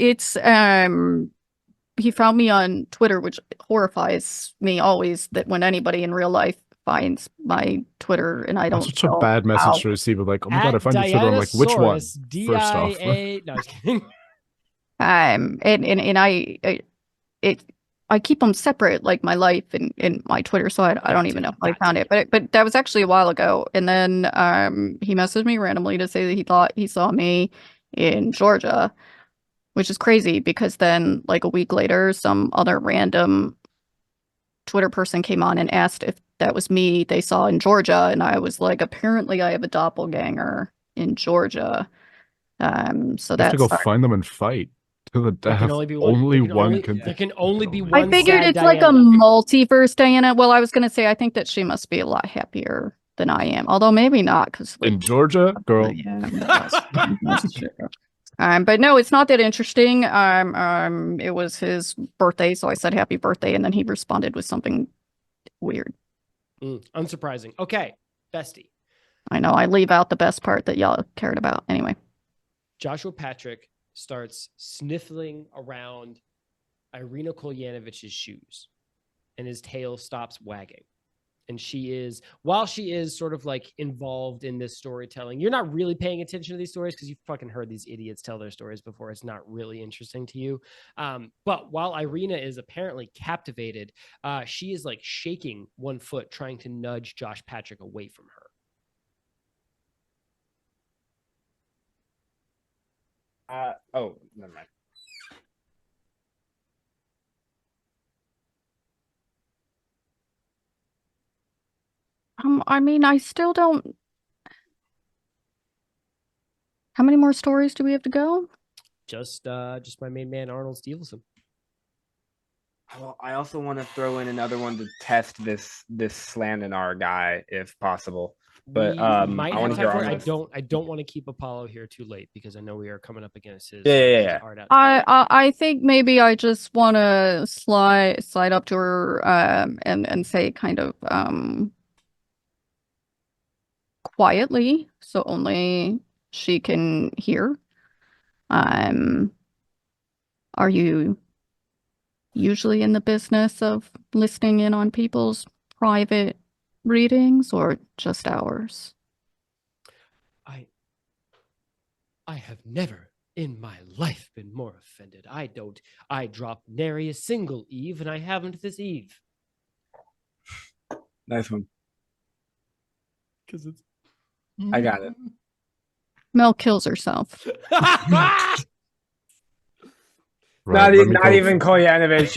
found me on Twitter, which horrifies me always that when anybody in real life finds my Twitter and I That's don't such a know bad message how. to receive. Of like, oh my At god, I find your Twitter. I'm like, which one? Dianosaurus, First off, DIA. No, I was kidding. And I keep them separate, like my life and my Twitter, so I don't even know how I found it. But that was actually a while ago. And then he messaged me randomly to say that he thought he saw me in Georgia, which is crazy because then like a week later, some other random Twitter person came on and asked if that was me they saw in Georgia, and I was like, apparently I have a doppelganger in Georgia. So you have that's to go find them and fight to the There death. can only be one. Only there can one only, can. there can only be I one. I figured sad it's like a Diana. multiverse Diana. Well, I was gonna say I think that she must be a lot happier than I am, although maybe not because In Georgia, girl. yeah, that's true. But no, it's not that interesting. It was his birthday, so I said happy birthday, and then he responded with something weird. Unsurprising. Okay, Bestie. I know I leave out the best part that y'all cared about. Anyway, Joshua Patrick starts sniffling around Irina Kolyanovich's shoes, and his tail stops wagging. And while she is sort of like involved in this storytelling, you're not really paying attention to these stories because you fucking heard these idiots tell their stories before. It's not really interesting to you. But while Irina is apparently captivated, she is like shaking one foot, trying to nudge Josh Patrick away from her. Oh, never mind. I mean, I still don't. How many more stories do we have to go? Just my main man, Arnold Stevenson. Well, I also want to throw in another one to test this Slaninar guy if possible. But We might I want have to hear time for it. Arnold. I don't want to keep Apollo here too late because I know we are coming up against his Yeah. hard out. I think maybe I just want to slide up to her and say kind of quietly, so only she can hear. Are you usually in the business of listening in on people's private readings or just ours? I have never in my life been more offended. I drop nary a single Eve, and I haven't this Eve. Nice one. Because it's I got it. Mel kills herself. Right, Not let me go- even Kolyanovich.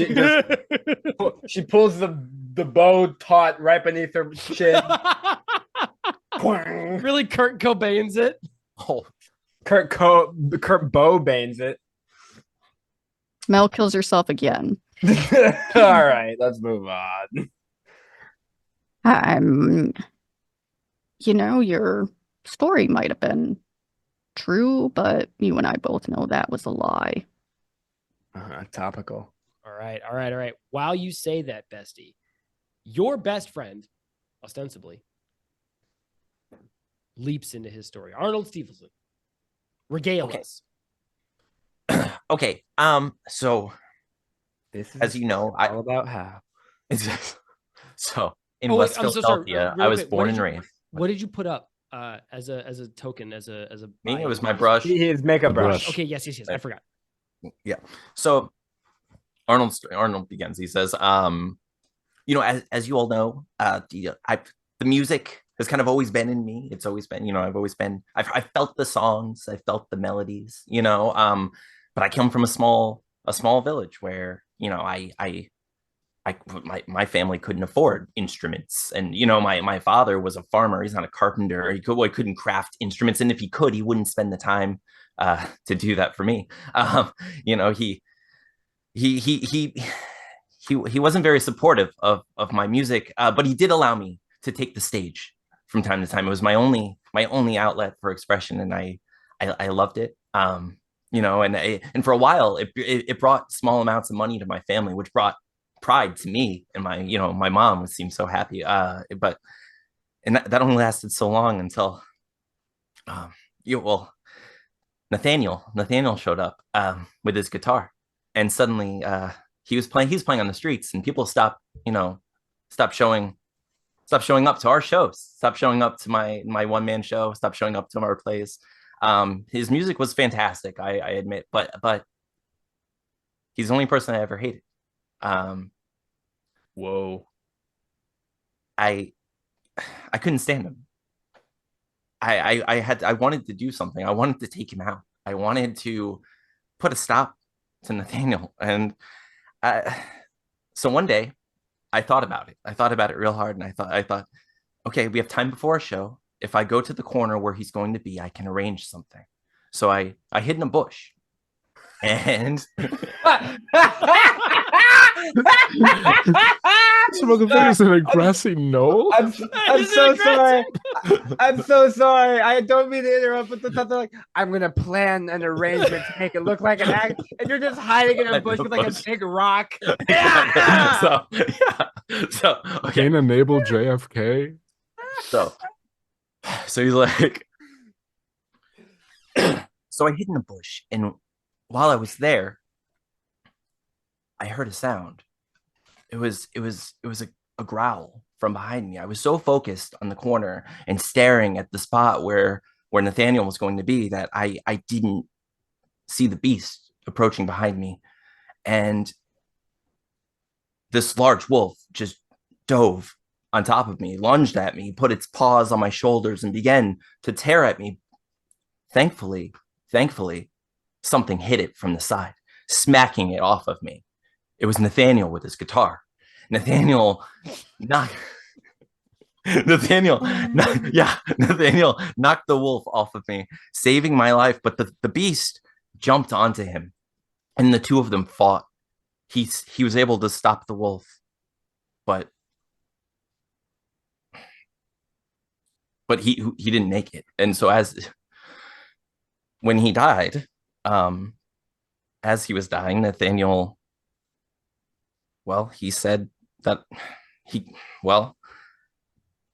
She pulls the bow taut right beneath her chin. Really, Kurt Cobain's it. Oh, Kurt Bobane's it. Mel kills herself again. All right, let's move on. I'm, your story might have been true, but you and I both know that was a lie. Topical. All right. While you say that, bestie, your best friend, ostensibly, leaps into his story. Arnold Stevenson, regale Okay. us. Okay. So This is as you know, all about how. so in Oh, wait, West I'm so sorry. Philadelphia, Really I was quick, born and raised. What did you put up as a token, as a Me, it bio? was my brush. His makeup brush. Okay, yes. I forgot. Yeah. So Arnold begins. He says, as you all know, the music has kind of always been in me. It's always been, I've felt the songs, I felt the melodies, but I come from a small village where, my family couldn't afford instruments, and my father was a farmer. He's not a carpenter. He couldn't craft instruments, and if he could, he wouldn't spend the time to do that for me. He wasn't very supportive of my music, but he did allow me to take the stage from time to time. It was my only outlet for expression, and I loved it. And for a while, it brought small amounts of money to my family, which brought pride to me, and my mom would seem so happy. But that only lasted so long until, Nathaniel showed up with his guitar, and suddenly he was playing on the streets, and people stopped showing up to our shows, stopped showing up to my one-man show, stopped showing up to our plays. His music was fantastic, I admit, but he's the only person I ever hated. Whoa. I couldn't stand him. I wanted to do something. I wanted to take him out. I wanted to put a stop to Nathaniel. And so one day I thought about it. I thought about it real hard, and I thought, okay, we have time before a show. If I go to the corner where he's going to be, I can arrange something. So I hid in a bush, and This motherfucker's in a grassy knoll. I'm so sorry. I'm so sorry. I don't mean to interrupt, but something like, I'm gonna plan an arrangement to make it look like an act, and you're just hiding in a bush with like a big rock. So okay. Can enable JFK. So he's like, so I hid in a bush, and while I was there, I heard a sound. It was a growl from behind me. I was so focused on the corner and staring at the spot where Nathaniel was going to be that I didn't see the beast approaching behind me. And this large wolf just dove on top of me, lunged at me, put its paws on my shoulders, and began to tear at me. Thankfully, something hit it from the side, smacking it off of me. It was Nathaniel with his guitar. Nathaniel knocked the wolf off of me, saving my life. But the beast jumped onto him, and the two of them fought. He was able to stop the wolf, but he didn't make it. And so when he died, as he was dying, Nathaniel, he said that he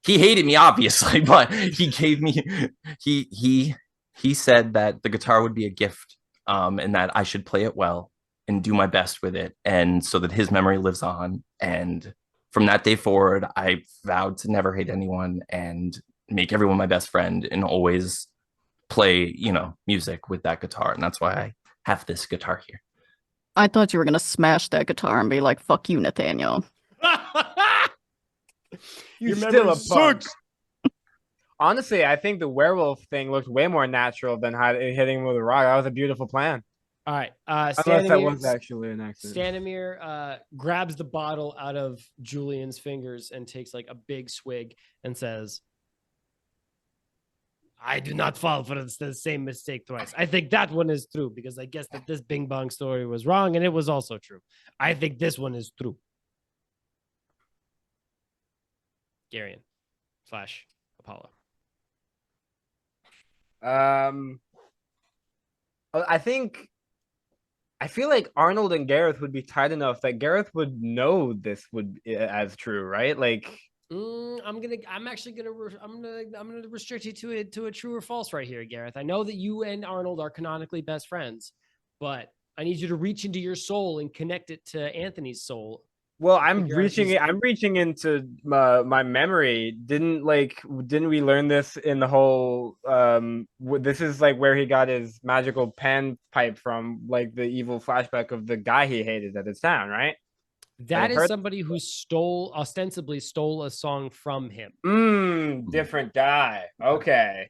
hated me, obviously, but he gave me, he said that the guitar would be a gift, and that I should play it well and do my best with it, and so that his memory lives on. And from that day forward, I vowed to never hate anyone and make everyone my best friend, and always play, music with that guitar. And that's why I have this guitar here. I thought you were gonna smash that guitar and be like, "Fuck you, Nathaniel." You're still a punk. Honestly, I think the werewolf thing looked way more natural than hitting him with a rock. That was a beautiful plan. All right. Unless that was actually an accident. Stanimir grabs the bottle out of Julian's fingers and takes like a big swig and says, I do not fall for the same mistake twice. I think that one is true because I guess that this Bing Bong story was wrong and it was also true. I think this one is true. Garion / Apollo. I feel like Arnold and Gareth would be tight enough that Gareth would know this would as true, right? Like, I'm gonna restrict you to a true or false right here, Gareth. I know that you and Arnold are canonically best friends, but I need you to reach into your soul and connect it to Anthony's soul. well, I'm reaching into my memory. Didn't we learn this in the whole this is like where he got his magical pen pipe from, like the evil flashback of the guy he hated at his town, right? That is somebody who ostensibly stole a song from him. Different guy. Okay.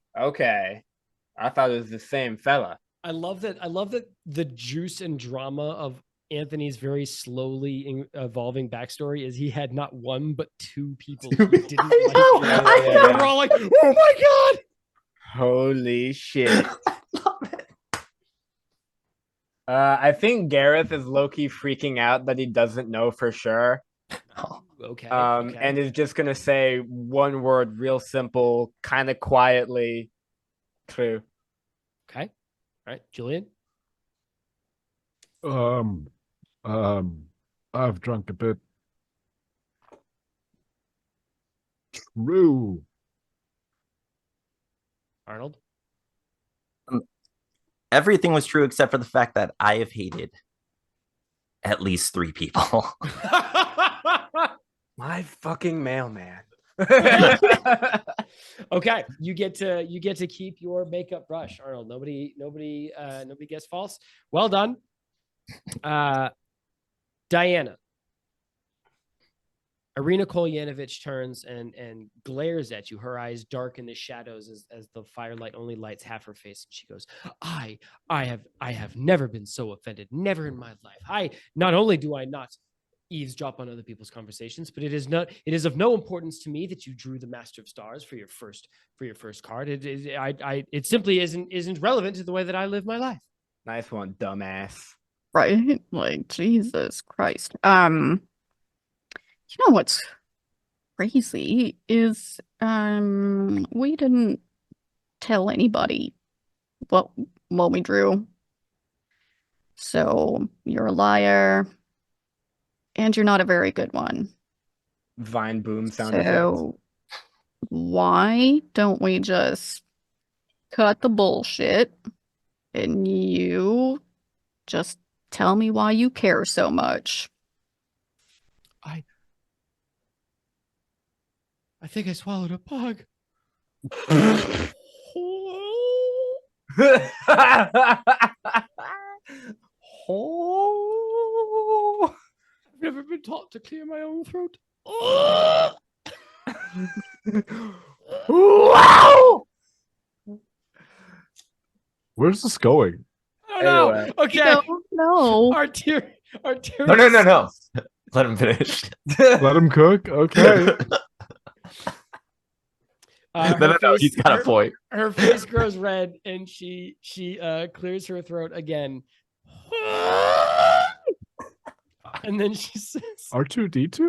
I thought it was the same fella. I love that the juice and drama of Anthony's very slowly evolving backstory is he had not one but two people who didn't like him. Yeah. We're all like, oh my god! Holy shit. I think Gareth is low-key freaking out that he doesn't know for sure. Okay. And is just gonna say one word, real simple, kind of quietly. True. Okay. All right, Julian. I've drunk a bit. True. Arnold. Everything was true except for the fact that I have hated at least 3 people. My fucking mailman. Okay, you get to keep your makeup brush, Arnold. Nobody gets false. Well done. Dianna. Irina Kolyanovich turns and glares at you. Her eyes dark in the shadows as the firelight only lights half her face. And she goes, I have never been so offended. Never in my life. Not only do I not eavesdrop on other people's conversations, but it is of no importance to me that you drew the Master of Stars for your first card. It simply isn't relevant to the way that I live my life. Nice one, dumbass. Right? Like, Jesus Christ. You know what's crazy is we didn't tell anybody what we drew. So you're a liar and you're not a very good one. Vine boom sound effects. So why don't we just cut the bullshit and you just tell me why you care so much? I think I swallowed a bug. I've never been taught to clear my own throat. Wow! Where's this going? Oh no! Anyway. Okay. No. Our tear. No. Let him finish. Let him cook? Okay. No, he's got a point. Her face grows red and she clears her throat again. And then she says, R2D2?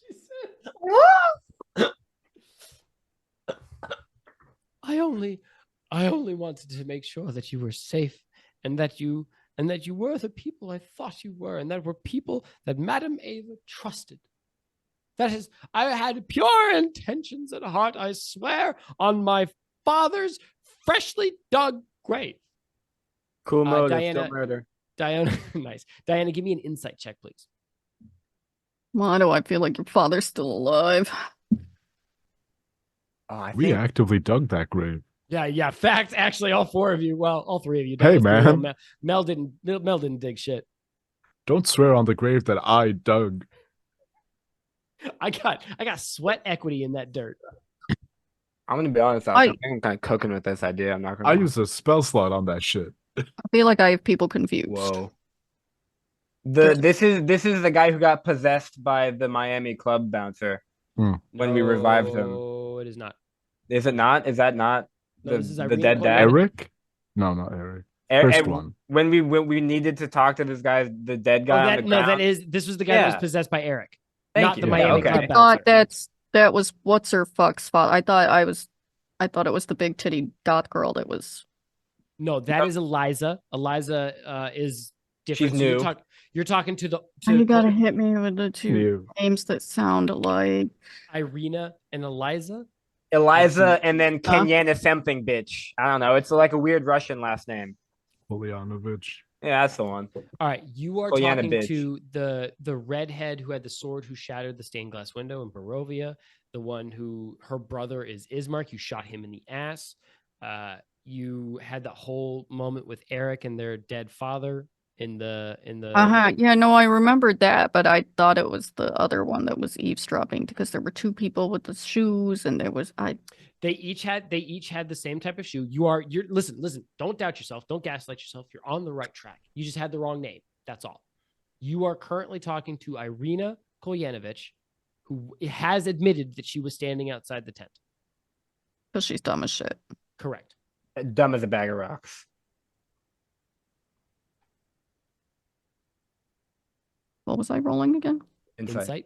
she says, I only wanted to make sure that you were safe and that you were the people I thought you were, and that were people that Madame Ava trusted. That is, I had pure intentions at heart, I swear, on my father's freshly dug grave. Cool mode, Dianna, still murder. Dianna, nice. Dianna, give me an insight check, please. Why do I feel like your father's still alive? We actively dug that grave. Yeah. Fact, actually, all 4 of you. Well, all 3 of you. Hey, man. Mel didn't dig shit. Don't swear on the grave that I dug. I got sweat equity in that dirt. I'm gonna be honest. I think I'm kind of cooking with this idea. I'm not gonna. I used a spell slot on that shit. I feel like I have people confused. Whoa. This is the guy who got possessed by the Miami club bouncer when we revived him. Oh, it is not. Is it not? Is that not No, this is the Irina dead dad? Kolyana. Eric? No, not Eric. First one. When we needed to talk to this guy, the dead Oh, guy on the ground. this was the guy that was Yeah. possessed by Eric, Thank not you. the Yeah, Miami okay. Club I bouncer. thought that was what's her fuck's fault. I thought it was the big titty goth girl that was. No, that is Eliza. Eliza is different. She's So new. you're talking to the You gotta hit me with the two New. names that sound alike. Irina and Eliza. Eliza and then Kenyana something bitch. I don't know. It's like a weird Russian last name. Polyanovich. Yeah, that's the one. All right, you are Polyana talking bitch. to the redhead who had the sword who shattered the stained glass window in Barovia, the one who her brother is Ismark. You shot him in the ass. You had that whole moment with Eric and their dead father in the Yeah, no, I remembered that, but I thought it was the other one that was eavesdropping because there were two people with the shoes, and there was They each had the same type of shoe. You're listen, don't doubt yourself. Don't gaslight yourself. You're on the right track. You just had the wrong name. That's all. You are currently talking to Irina Kolyanovich, who has admitted that she was standing outside the tent. because she's dumb as shit. Correct. Dumb as a bag of rocks. What was I rolling again? Insight.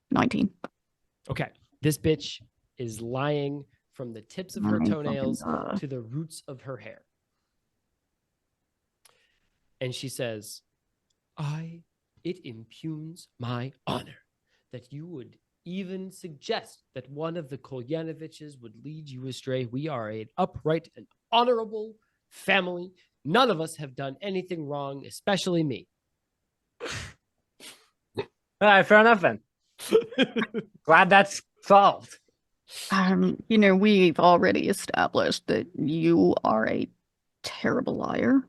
19. Okay. This bitch is lying from the tips of her Fucking toenails duh. to the roots of her hair. And she says, it impugns my honor that you would even suggest that one of the Kolyanoviches would lead you astray. We are an upright and honorable family. None of us have done anything wrong, especially me. All right, fair enough then. Glad that's solved. We've already established that you are a terrible liar,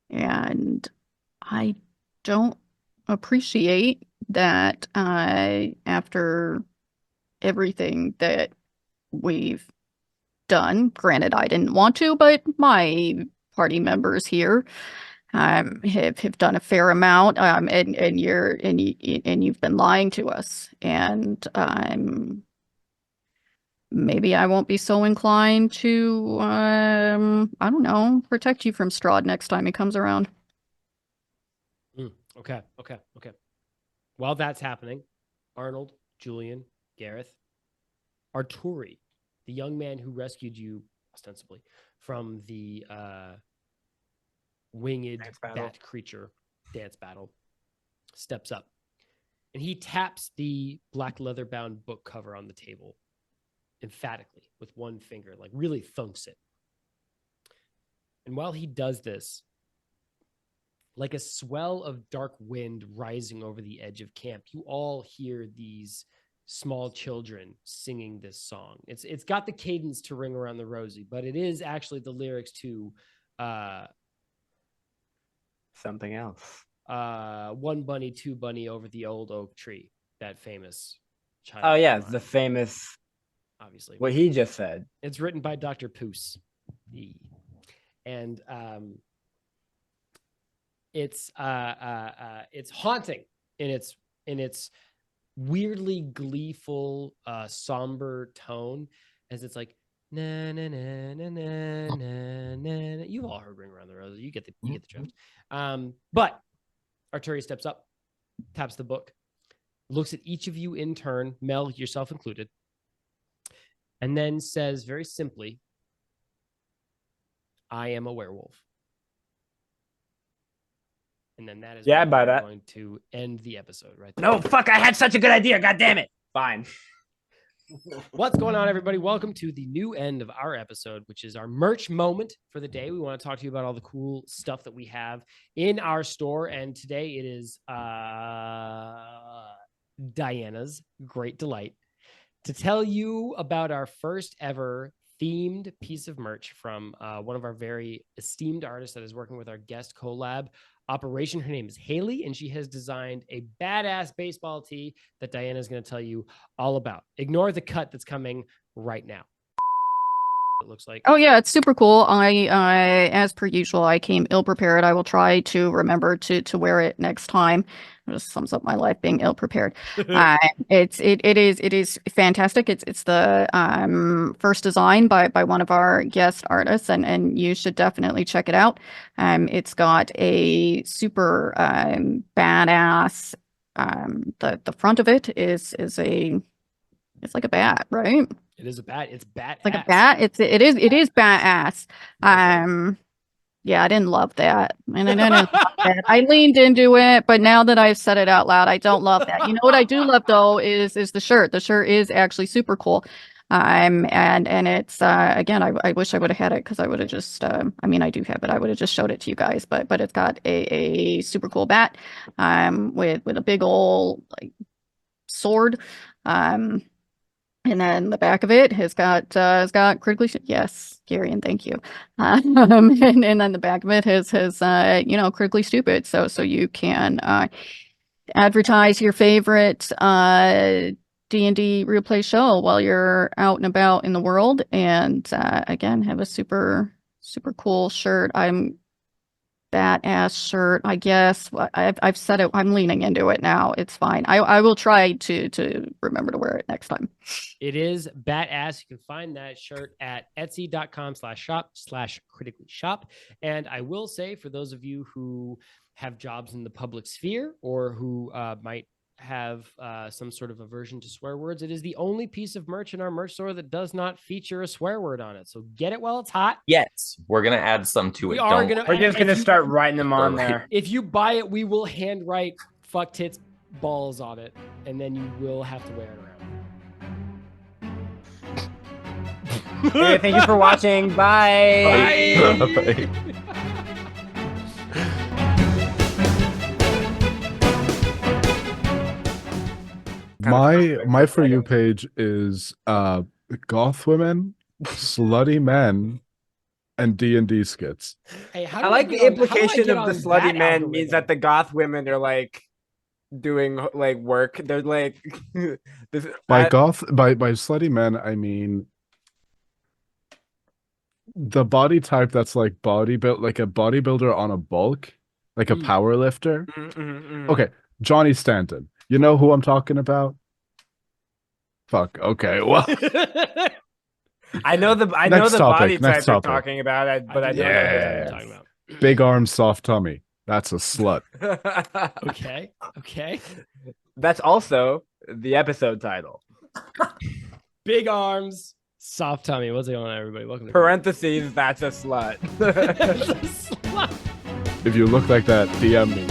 and I don't appreciate that after everything that we've done. Granted, I didn't want to, but my party members here have done a fair amount, and you've been lying to us, and maybe I won't be so inclined to I don't know, protect you from Strahd next time he comes around. Okay. While that's happening, Arnold, Julian, Gareth, Arturi, the young man who rescued you ostensibly from the winged bat creature dance battle, steps up, and he taps the black leather bound book cover on the table emphatically with one finger, like really thunks it. And while he does this, like a swell of dark wind rising over the edge of camp, you all hear these small children singing this song. It's got the cadence to Ring Around the Rosie, but it is actually the lyrics to something else. One bunny, two bunny over the old oak tree. That famous child. Oh yeah, the famous. Obviously, what he just said. It's written by Dr. Poos, and it's haunting in its weirdly gleeful, somber tone, as it's like na na na na na na na. You've all heard "Ring Around the Rosie." You get the drift. But Arturi steps up, taps the book, looks at each of you in turn, Mel, yourself included, and then says very simply, "I am a werewolf." And then that is I buy that. Going to end the episode right there. No, fuck, I had such a good idea. God damn it. Fine. What's going on, everybody? Welcome to the new end of our episode, which is our merch moment for the day. We want to talk to you about all the cool stuff that we have in our store. And today it is Diana's great delight to tell you about our first ever themed piece of merch from one of our very esteemed artists that is working with our guest collab operation. Her name is Haley, and she has designed a badass baseball tee that Diana is going to tell you all about. Ignore the cut that's coming right now. it looks like. Oh yeah, it's super cool. As per usual, I came ill prepared. I will try to remember to wear it next time. It just sums up my life being ill prepared. It is fantastic. It's the first design by one of our guest artists, and you should definitely check it out. It's got a super badass. The front of it is it's like a bat, right? It is a bat. It's bat. Like a bat. It is badass. Yeah, I didn't love that. And I didn't love that. I leaned into it, but now that I've said it out loud, I don't love that. You know what I do love though is the shirt. The shirt is actually super cool. And it's again, I wish I would have had it because I would have just I mean I do have it. I would have just showed it to you guys, but it's got a super cool bat with a big old like sword. And then the back of it has got critically yes, Garion, thank you. And then the back of it has critically stupid. So you can advertise your favorite D&D real play show while you're out and about in the world, and again have a super cool shirt. Badass shirt, I guess. I've said it. I'm leaning into it now. It's fine. I will try to remember to wear it next time. It is badass. You can find that shirt at etsy.com/shop/critically shop. And I will say, for those of you who have jobs in the public sphere or who might have some sort of aversion to swear words, it is the only piece of merch in our merch store that does not feature a swear word on it. So get it while it's hot. Yes, we're gonna add some to it. We're just gonna start writing them on there. If you buy it, we will handwrite "fuck tits balls" on it, and then you will have to wear it around. Hey, thank you for watching. Bye. Bye. My For You page is goth women, slutty men, and D&D skits. Hey, how I do like get the on- how do I implication get of the on slutty that men algorithm? means that the goth women are like doing like work. They're like this, By slutty men, I mean the body type that's like like a bodybuilder on a bulk, like a power lifter. Okay, Johnny Stanton. You know who I'm talking about? Fuck. Okay. Well, I know the Next body topic, next type you're topic. talking about, but I don't know what Yeah. you're talking about. big arm, soft tummy. That's a slut. Okay. That's also the episode title. Big arms, soft tummy. What's going on, everybody? Welcome to Parentheses, that's a slut. That's a slut. If you look like that, DM me.